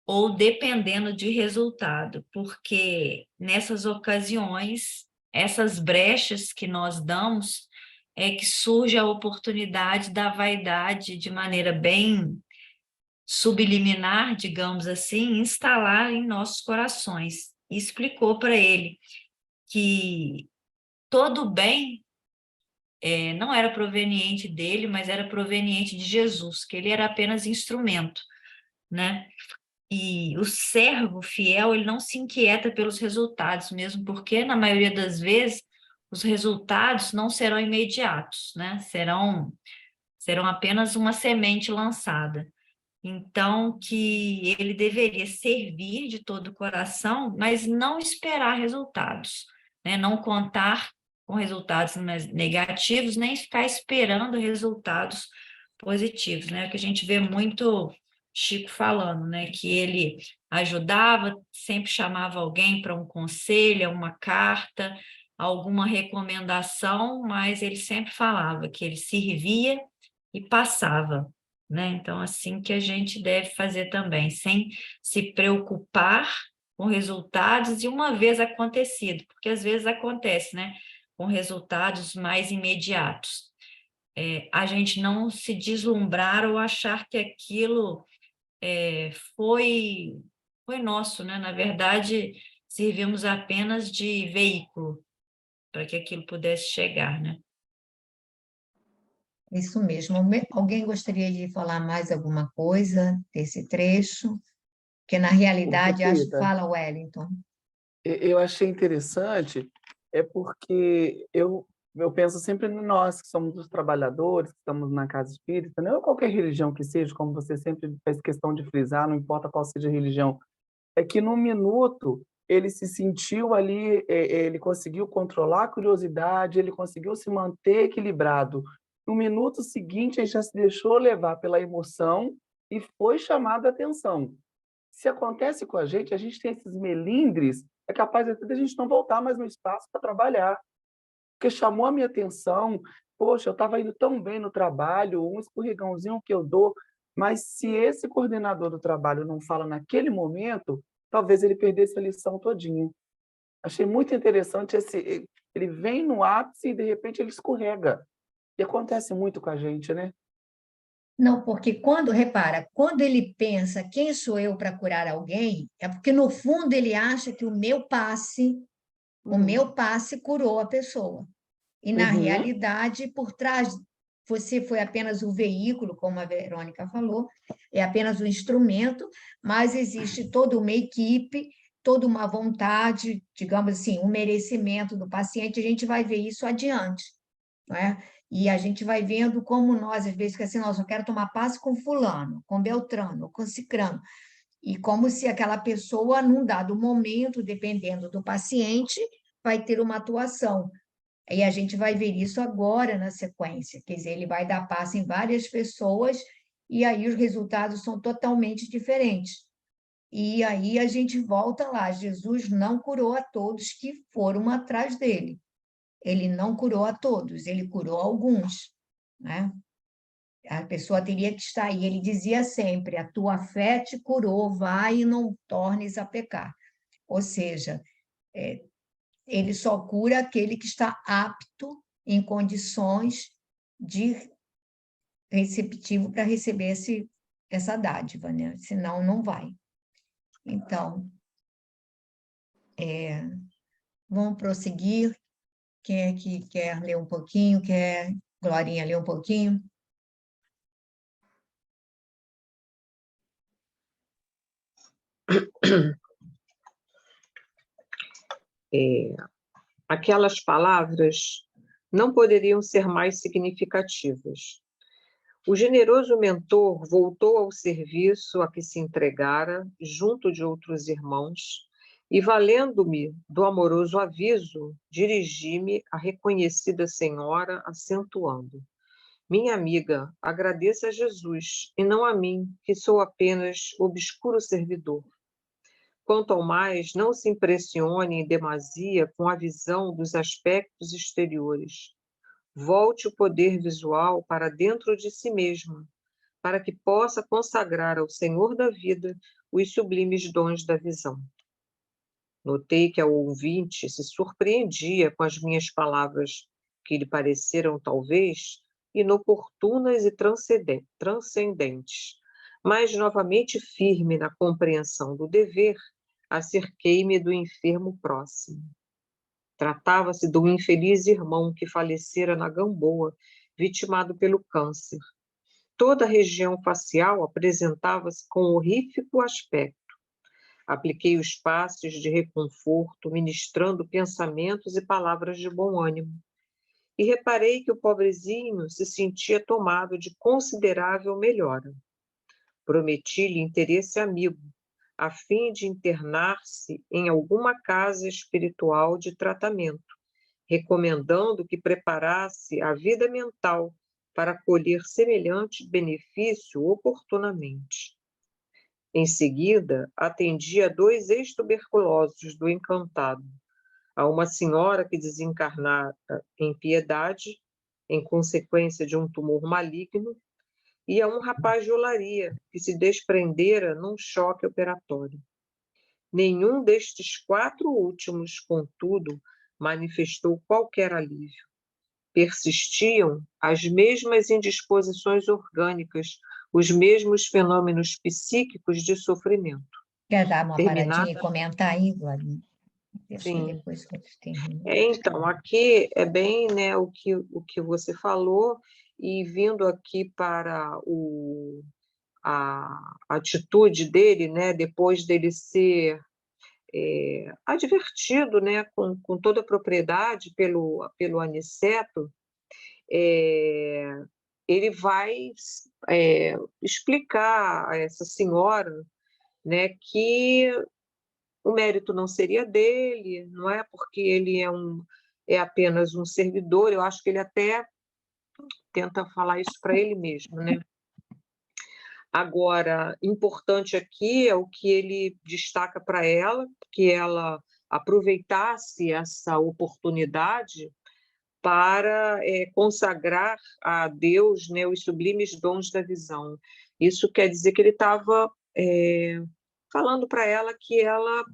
ou dependendo de resultado, porque nessas ocasiões, essas brechas que nós damos, é que surge a oportunidade da vaidade de maneira bem subliminar, digamos assim, instalar em nossos corações. E explicou para ele que todo bem não era proveniente dele, mas era proveniente de Jesus, que ele era apenas instrumento, né? E o servo fiel, ele não se inquieta pelos resultados, mesmo porque, na maioria das vezes, os resultados não serão imediatos, né? Serão apenas uma semente lançada. Então, que ele deveria servir de todo o coração, mas não esperar resultados, né? Não contar com resultados negativos, nem ficar esperando resultados positivos, né? Que a gente vê muito Chico falando, né? Que ele ajudava, sempre chamava alguém para um conselho, uma carta, alguma recomendação, mas ele sempre falava que ele servia e passava. né? Então, assim que a gente deve fazer também, sem se preocupar com resultados e uma vez acontecido, porque às vezes acontece, né? Com resultados mais imediatos. A gente não se deslumbrar ou achar que aquilo foi nosso, né? Na verdade, servimos apenas de veículo para que aquilo pudesse chegar, né? Isso mesmo. Alguém gostaria de falar mais alguma coisa desse trecho? Que na realidade, acho, Rita, fala Wellington. eu achei interessante, porque eu penso sempre em nós, que somos os trabalhadores, que estamos na casa espírita, não qualquer religião que seja, como você sempre faz questão de frisar, não importa qual seja a religião, é que no minuto ele se sentiu ali, ele conseguiu controlar a curiosidade, ele conseguiu se manter equilibrado. No minuto seguinte, ele já se deixou levar pela emoção e foi chamado a atenção. Se acontece com a gente tem esses melindres, é capaz até de a gente não voltar mais no espaço para trabalhar, porque chamou a minha atenção, poxa, eu estava indo tão bem no trabalho, um escorregãozinho que eu dou, mas se esse coordenador do trabalho não fala naquele momento, talvez ele perdesse a lição todinha. Achei muito interessante ele vem no ápice e de repente ele escorrega. E acontece muito com a gente, né? Não, porque repara, quando ele pensa quem sou eu para curar alguém, é porque no fundo ele acha que o meu passe curou a pessoa. E na Uhum. realidade, por trás, você foi apenas o veículo, como a Verônica falou, é apenas o instrumento, mas existe toda uma equipe, toda uma vontade, digamos assim, um merecimento do paciente, a gente vai ver isso adiante, não é? E a gente vai vendo como nós, às vezes, que assim, nossa, eu quero tomar passe com fulano, com Beltrano, com Cicrano, e como se aquela pessoa, num dado momento, dependendo do paciente, vai ter uma atuação. E a gente vai ver isso agora na sequência, quer dizer, ele vai dar passe em várias pessoas e aí os resultados são totalmente diferentes. E aí a gente volta lá, Jesus não curou a todos que foram atrás dele. Ele não curou a todos, ele curou alguns, né? A pessoa teria que estar aí. Ele dizia sempre: a tua fé te curou, vai e não tornes a pecar. Ou seja, ele só cura aquele que está apto, em condições de receptivo para receber essa dádiva, né? Senão, não vai. Então, vamos prosseguir. Quem é que quer ler um pouquinho? Quer Glorinha ler um pouquinho? Aquelas palavras não poderiam ser mais significativas. O generoso mentor voltou ao serviço a que se entregara, junto de outros irmãos, e, valendo-me do amoroso aviso, dirigi-me à reconhecida senhora, acentuando: minha amiga, agradeça a Jesus, e não a mim, que sou apenas obscuro servidor. Quanto ao mais, não se impressione em demasia com a visão dos aspectos exteriores. Volte o poder visual para dentro de si mesma, para que possa consagrar ao Senhor da vida os sublimes dons da visão. Notei que ao ouvinte se surpreendia com as minhas palavras, que lhe pareceram, talvez, inoportunas e transcendentes, mas novamente firme na compreensão do dever, acerquei-me do enfermo próximo. Tratava-se do infeliz irmão que falecera na Gamboa, vitimado pelo câncer. Toda a região facial apresentava-se com horrífico aspecto. Apliquei os passes de reconforto, ministrando pensamentos e palavras de bom ânimo. E reparei que o pobrezinho se sentia tomado de considerável melhora. Prometi-lhe interesse amigo, a fim de internar-se em alguma casa espiritual de tratamento, recomendando que preparasse a vida mental para colher semelhante benefício oportunamente. Em seguida, atendi a 2 ex-tuberculosos do Encantado, a uma senhora que desencarnara em piedade, em consequência de um tumor maligno, e a um rapaz de olaria, que se desprendera num choque operatório. Nenhum destes 4 últimos, contudo, manifestou qualquer alívio. Persistiam as mesmas indisposições orgânicas, os mesmos fenômenos psíquicos de sofrimento. Quer dar uma paradinha e Terminada? comentar aí, Glorinha? Deixa Sim. depois que eu termino. Então, aqui é bem, né, o que você falou, e vindo aqui para a atitude dele, né, depois dele ser advertido, né, com toda a propriedade pelo Aniceto, ele vai explicar a essa senhora, né, que o mérito não seria dele, não é porque ele é apenas um servidor. Eu acho que ele até tenta falar isso para ele mesmo, né? Agora, importante aqui é o que ele destaca para ela, que ela aproveitasse essa oportunidade para consagrar a Deus, né, os sublimes dons da visão. Isso quer dizer que ele estava falando para ela que ela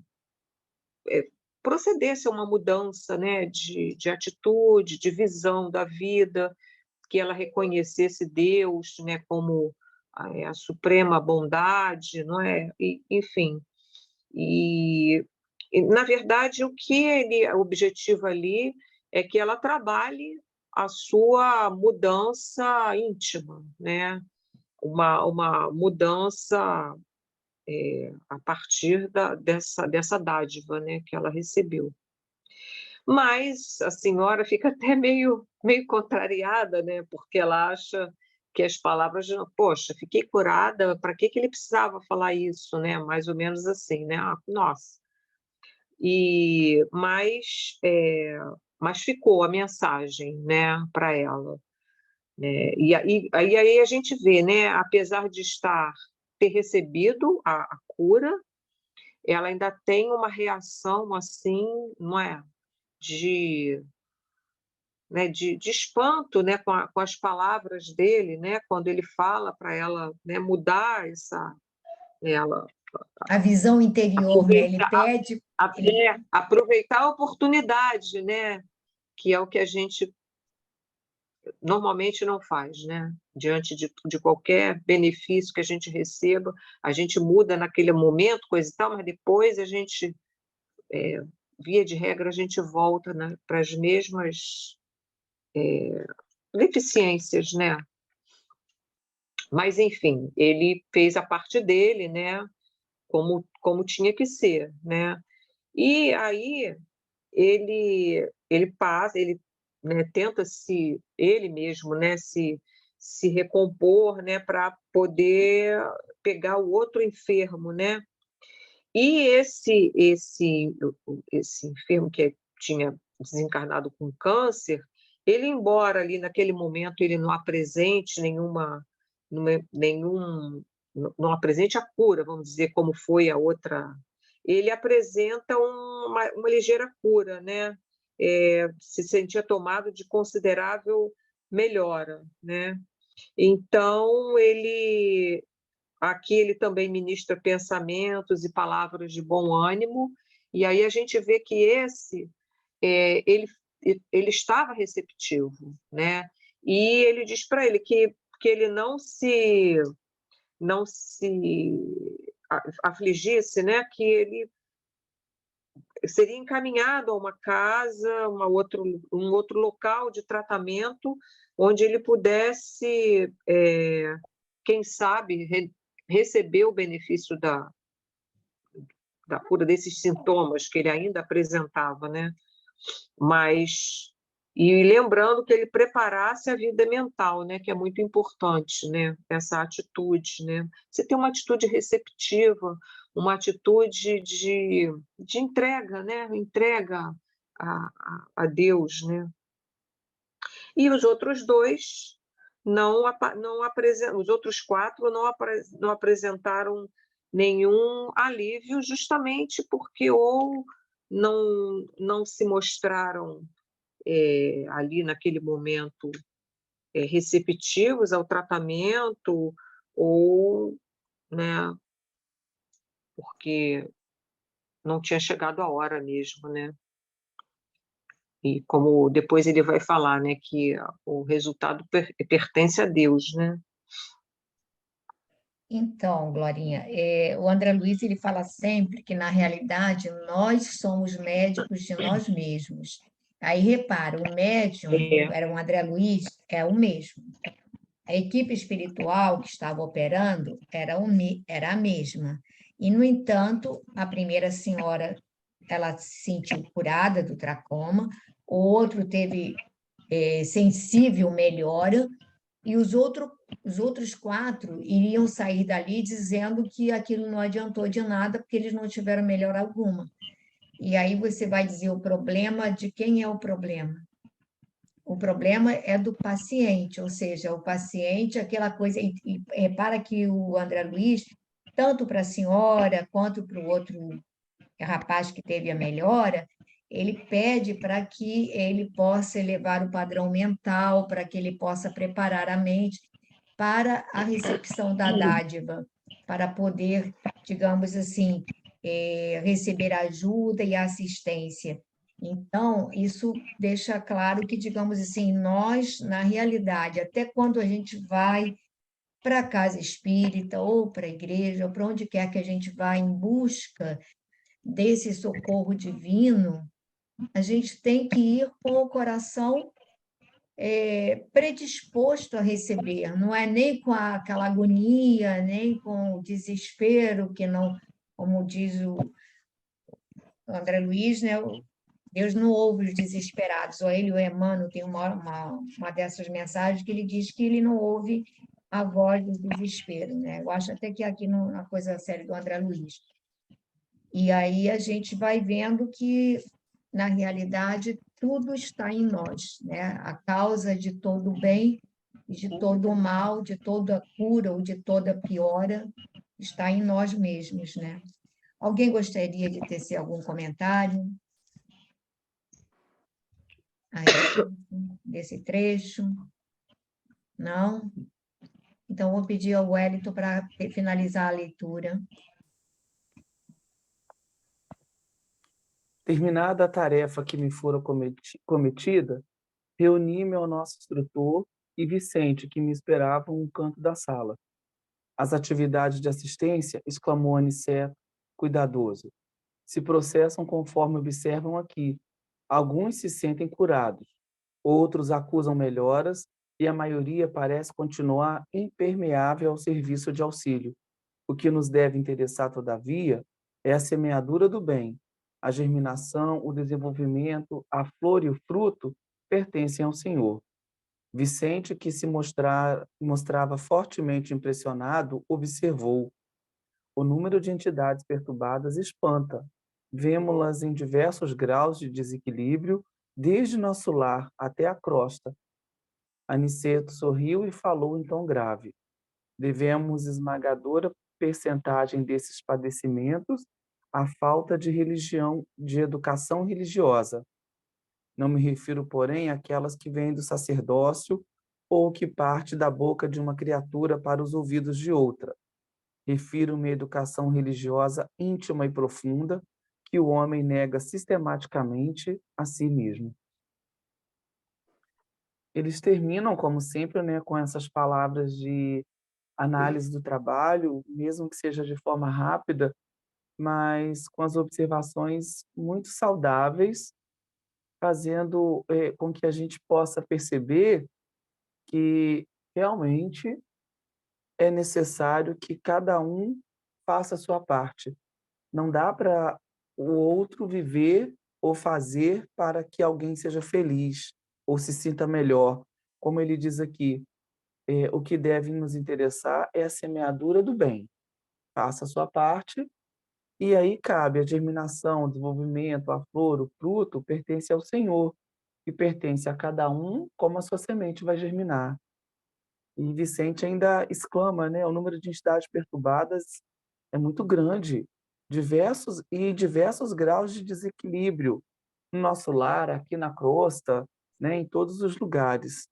procedesse a uma mudança, né, de atitude, de visão da vida, que ela reconhecesse Deus, né, como a suprema bondade, não é? Enfim. Na verdade, o que ele objetiva ali é que ela trabalhe a sua mudança íntima, né? Uma mudança a partir dessa dádiva, né, que ela recebeu. Mas a senhora fica até meio contrariada, né, porque ela acha que as palavras, poxa, fiquei curada, para que ele precisava falar isso, né? Mais ou menos assim, né? Ah, nossa. Mas ficou a mensagem, né, para ela. Né? Aí a gente vê, né, apesar de ter recebido a cura, ela ainda tem uma reação assim, não é? De espanto, né, com as palavras dele, né, quando ele fala para ela, né, mudar ela A visão interior, né? Ele pede. aproveitar a oportunidade, né, que é o que a gente normalmente não faz, né? Diante de qualquer benefício que a gente receba, a gente muda naquele momento, coisa e tal, mas depois a gente, via de regra, a gente volta, né, para as mesmas deficiências, né? Mas, enfim, ele fez a parte dele, né? Como tinha que ser, né? E aí ele passa, ele, né, tenta ele mesmo, né, se recompor, né, para poder pegar o outro enfermo, né? E esse enfermo que tinha desencarnado com câncer, ele, embora ali naquele momento ele não apresente não apresente a cura, vamos dizer, como foi a outra, ele apresenta uma ligeira cura, né? Se sentia tomado de considerável melhora, né? Então, aqui ele também ministra pensamentos e palavras de bom ânimo, e aí a gente vê que ele estava receptivo, né? E ele diz para ele que ele não se afligisse, né? Que ele seria encaminhado a uma casa, um outro local de tratamento, onde ele pudesse, quem sabe, receber o benefício da cura desses sintomas que ele ainda apresentava, né? E lembrando que ele preparasse a vida mental, né? Que é muito importante, né? Essa atitude, né? Você tem uma atitude receptiva, uma atitude de entrega, né? Entrega a Deus, né? E os outros dois os outros 4 não apresentaram nenhum alívio, justamente porque ou não se mostraram ali naquele momento receptivos ao tratamento ou, né, porque não tinha chegado a hora mesmo, né? E como depois ele vai falar, né, que o resultado pertence a Deus, né? Então, Glorinha, o André Luiz ele fala sempre que, na realidade, nós somos médicos de nós mesmos. Aí, repara, o médium, É, era o André Luiz, é o mesmo. A equipe espiritual que estava operando era a mesma. E, no entanto, a primeira senhora, ela se sentiu curada do tracoma, o outro teve sensível melhora, e os outros quatro iriam sair dali dizendo que aquilo não adiantou de nada, porque eles não tiveram melhora alguma. E aí você vai dizer o problema de quem é o problema? O problema é do paciente, ou seja, o paciente, aquela coisa. E repara que o André Luiz, tanto para a senhora quanto para o outro rapaz que teve a melhora, ele pede para que ele possa elevar o padrão mental, para que ele possa preparar a mente para a recepção da dádiva, para poder, digamos assim, receber ajuda e assistência. Então, isso deixa claro que, digamos assim, nós, na realidade, até quando a gente vai para a casa espírita ou para a igreja, ou para onde quer que a gente vá em busca desse socorro divino, a gente tem que ir com o coração predisposto a receber, não é nem com aquela agonia, nem com o desespero, que não, como diz o André Luiz, né? Deus não ouve os desesperados, ou ele, ou Emmanuel, tem uma dessas mensagens que ele diz que ele não ouve a voz do desespero, né? Eu acho até que aqui na coisa séria do André Luiz. E aí a gente vai vendo que, na realidade, tudo está em nós, né? A causa de todo o bem e de todo o mal, de toda a cura ou de toda a piora, está em nós mesmos, né? Alguém gostaria de tecer algum comentário a respeito desse trecho? Não? Então, vou pedir ao Wellington para finalizar a leitura. Terminada a tarefa que me fora cometida, reuni-me ao nosso instrutor e Vicente, que me esperavam no canto da sala. As atividades de assistência, exclamou Aniceto, cuidadoso, se processam conforme observam aqui. Alguns se sentem curados, outros acusam melhoras e a maioria parece continuar impermeável ao serviço de auxílio. O que nos deve interessar, todavia, é a semeadura do bem. A germinação, o desenvolvimento, a flor e o fruto pertencem ao Senhor. Vicente, que se mostrava fortemente impressionado, observou: o número de entidades perturbadas espanta. Vemo-las em diversos graus de desequilíbrio, desde nosso lar até a crosta. Aniceto sorriu e falou em tom grave: devemos esmagadora percentagem desses padecimentos à falta de religião, de educação religiosa. Não me refiro, porém, àquelas que vêm do sacerdócio ou que parte da boca de uma criatura para os ouvidos de outra. Refiro-me à educação religiosa íntima e profunda que o homem nega sistematicamente a si mesmo. Eles terminam, como sempre, né, com essas palavras de análise do trabalho, mesmo que seja de forma rápida, mas com as observações muito saudáveis, fazendo com que a gente possa perceber que realmente é necessário que cada um faça a sua parte. Não dá para o outro viver ou fazer para que alguém seja feliz ou se sinta melhor. Como ele diz aqui, o que deve nos interessar é a semeadura do bem. Faça a sua parte e aí cabe a germinação, o desenvolvimento, a flor, o fruto, pertence ao Senhor, e pertence a cada um como a sua semente vai germinar. E Vicente ainda exclama, né, o número de entidades perturbadas é muito grande, diversos graus de desequilíbrio, no nosso lar, aqui na crosta, né, em todos os lugares.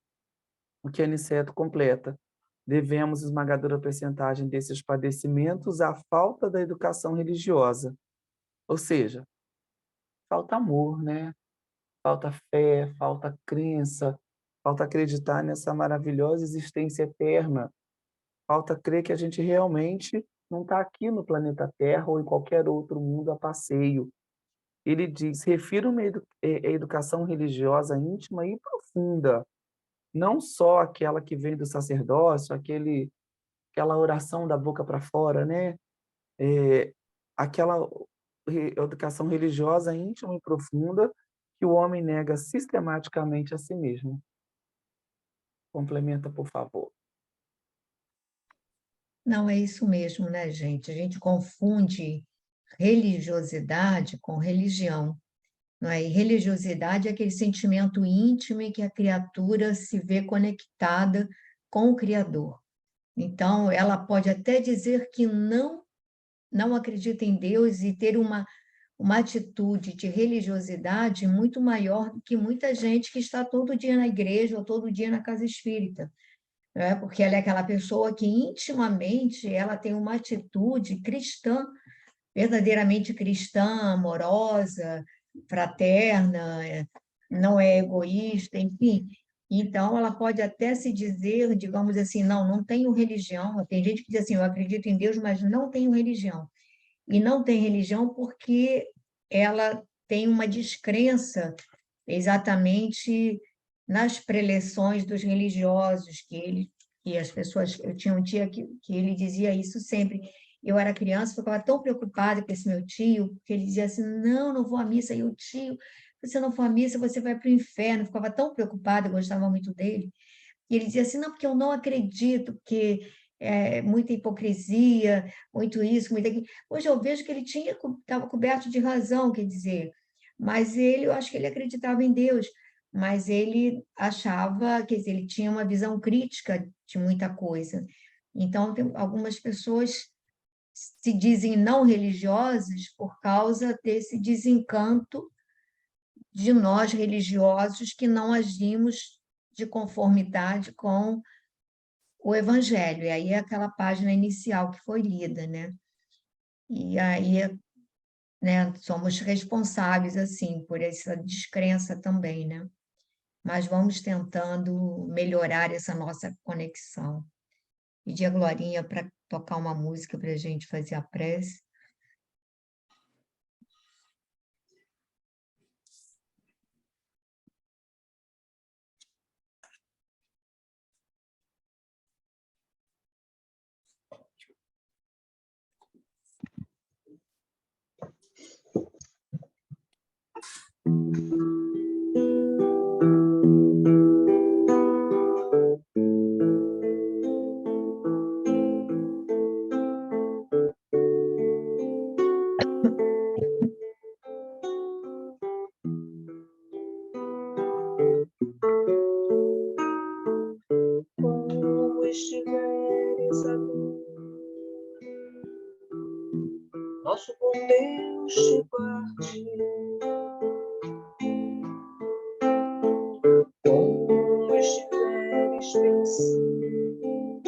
o que Aniceto completa. Devemos esmagadora percentagem desses padecimentos à falta da educação religiosa. Ou seja, falta amor, né? Falta fé, falta crença, falta acreditar nessa maravilhosa existência eterna, falta crer que a gente realmente não está aqui no planeta Terra ou em qualquer outro mundo a passeio. Ele diz, refiro-me à educação religiosa íntima e profunda, não só aquela que vem do sacerdócio, aquela oração da boca para fora, né? Aquela educação religiosa íntima e profunda que o homem nega sistematicamente a si mesmo. Complementa, por favor. Não, é isso mesmo, né, gente? A gente confunde religiosidade com religião, não é? E religiosidade é aquele sentimento íntimo em que a criatura se vê conectada com o Criador. Então, ela pode até dizer que não acredita em Deus e ter uma atitude de religiosidade muito maior do que muita gente que está todo dia na igreja ou todo dia na casa espírita, né? Porque ela é aquela pessoa que intimamente ela tem uma atitude cristã, verdadeiramente cristã, amorosa, fraterna, não é egoísta, enfim. Então, ela pode até se dizer, digamos assim, não tenho religião. Tem gente que diz assim, eu acredito em Deus, mas não tenho religião. E não tem religião porque ela tem uma descrença exatamente nas preleções dos religiosos, que as pessoas... Eu tinha um tio que ele dizia isso sempre. Eu era criança, ficava tão preocupada com esse meu tio, porque ele dizia assim, não vou à missa. E o tio, se você não for à missa, você vai para o inferno. Eu ficava tão preocupada, eu gostava muito dele. E ele dizia assim, não, porque eu não acredito, porque é muita hipocrisia, muito isso, muito aquilo. Hoje eu vejo que ele estava coberto de razão, quer dizer, mas eu acho que ele acreditava em Deus, mas ele achava, quer dizer, ele tinha uma visão crítica de muita coisa. Então, tem algumas pessoas se dizem não religiosas por causa desse desencanto de nós religiosos que não agimos de conformidade com o Evangelho. E aí é aquela página inicial que foi lida, né? E aí, né, somos responsáveis, assim, por essa descrença também, né? Mas vamos tentando melhorar essa nossa conexão. Pedir a Glorinha para tocar uma música para a gente fazer a prece. Como estiveres a dor, nosso bom Deus te guarde. Como estiveres pensando,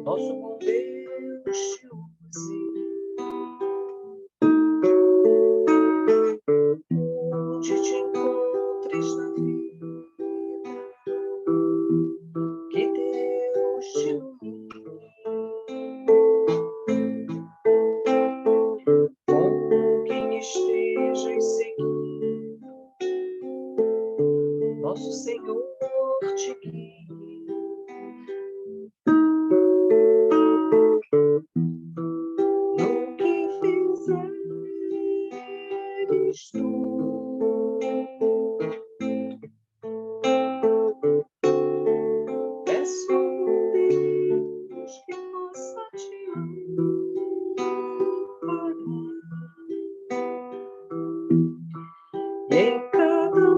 nosso bom Deus te use. Onde te encontres na vida, que Deus te ilumine. Com quem estejas seguindo, nosso Senhor te guie. No que fizeres tu, peço a Deus que possa te amparar. E em cada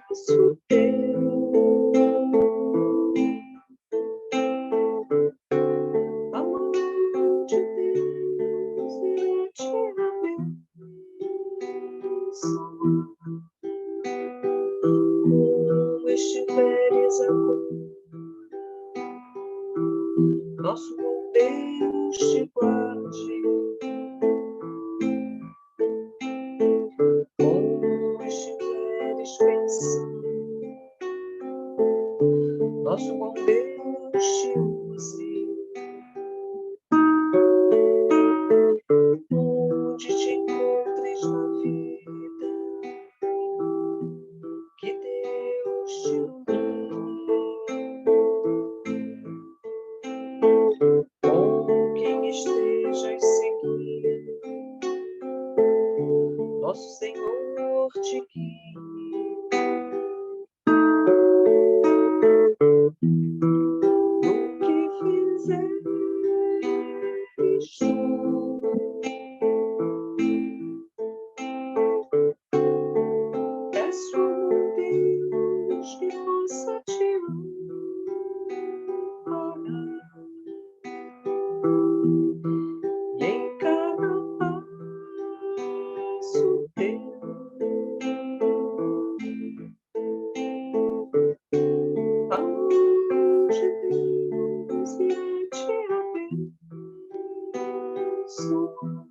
passo teu, a mão de Deus irá te abençoar. Nosso bom Deus te guarde, como estiveres pensando. Nosso bom Deus te use, onde te encontres na vida, que Deus te ilumine. Com quem estejas seguindo, nosso Senhor te guie. No que fizeres, peço a Deus que possa te amparar, e em cada passo teu, a luz de Deus irá te abençoar.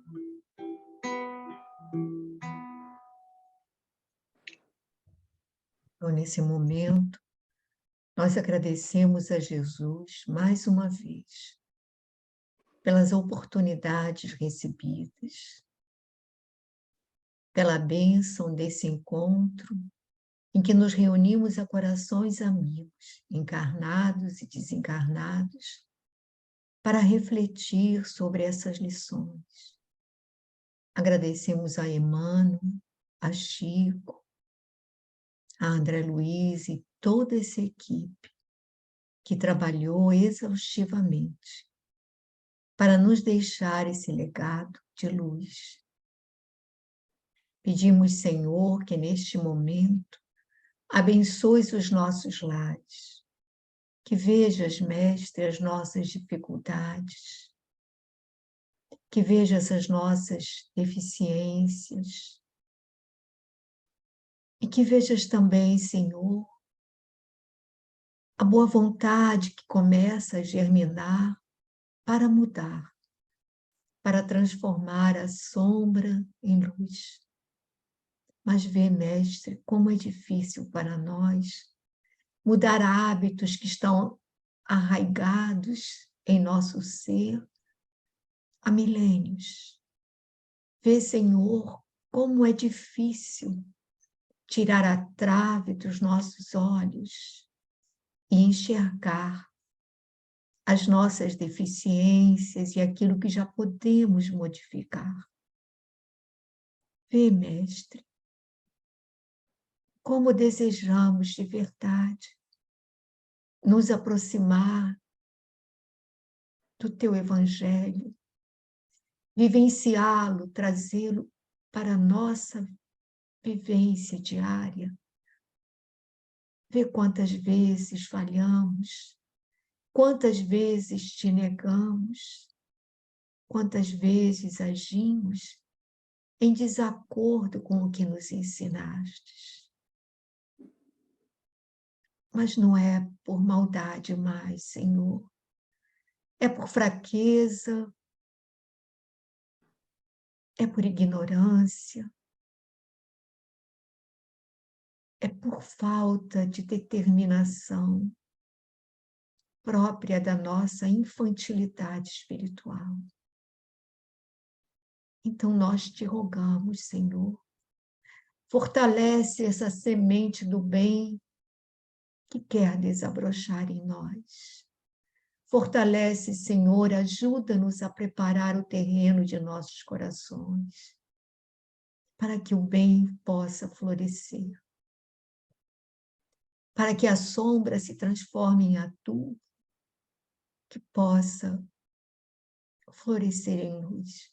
Então, nesse momento, nós agradecemos a Jesus mais uma vez pelas oportunidades recebidas, pela bênção desse encontro em que nos reunimos a corações amigos, encarnados e desencarnados, para refletir sobre essas lições. Agradecemos a Emmanuel, a Chico, a André Luiz e toda essa equipe que trabalhou exaustivamente para nos deixar esse legado de luz. Pedimos, Senhor, que neste momento abençoes os nossos lares, que vejas, Mestre, as nossas dificuldades, que vejas as nossas deficiências e que vejas também, Senhor, a boa vontade que começa a germinar para mudar, para transformar a sombra em luz. Mas vê, Mestre, como é difícil para nós mudar hábitos que estão arraigados em nosso ser há milênios. Vê, Senhor, como é difícil tirar a trave dos nossos olhos e enxergar as nossas deficiências e aquilo que já podemos modificar. Vê, Mestre, como desejamos de verdade nos aproximar do Teu Evangelho, vivenciá-lo, trazê-lo para a nossa vivência diária. Vê quantas vezes falhamos, quantas vezes te negamos, quantas vezes agimos em desacordo com o que nos ensinaste. Mas não é por maldade mais, Senhor. É por fraqueza, é por ignorância, é por falta de determinação própria da nossa infantilidade espiritual. Então nós te rogamos, Senhor, fortalece essa semente do bem que quer desabrochar em nós. Fortalece, Senhor, ajuda-nos a preparar o terreno de nossos corações, para que o bem possa florescer, para que a sombra se transforme em adubo, que possa florescer em luz.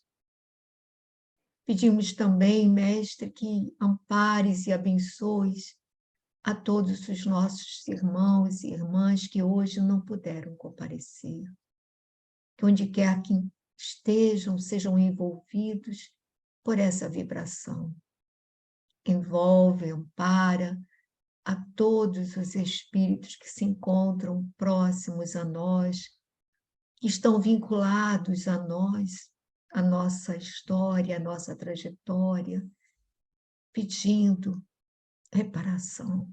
Pedimos também, Mestre, que ampares e abençoes a todos os nossos irmãos e irmãs que hoje não puderam comparecer. Que onde quer que estejam, sejam envolvidos por essa vibração. Envolve, ampara, a todos os espíritos que se encontram próximos a nós, que estão vinculados a nós, a nossa história, a nossa trajetória, pedindo reparação.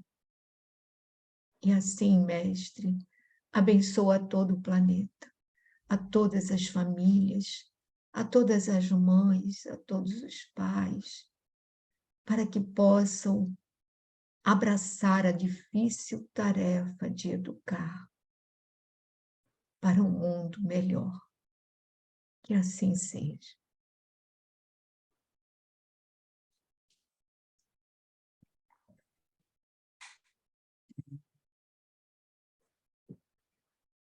E assim, Mestre, abençoa todo o planeta, a todas as famílias, a todas as mães, a todos os pais, para que possam abraçar a difícil tarefa de educar para um mundo melhor. Que assim seja.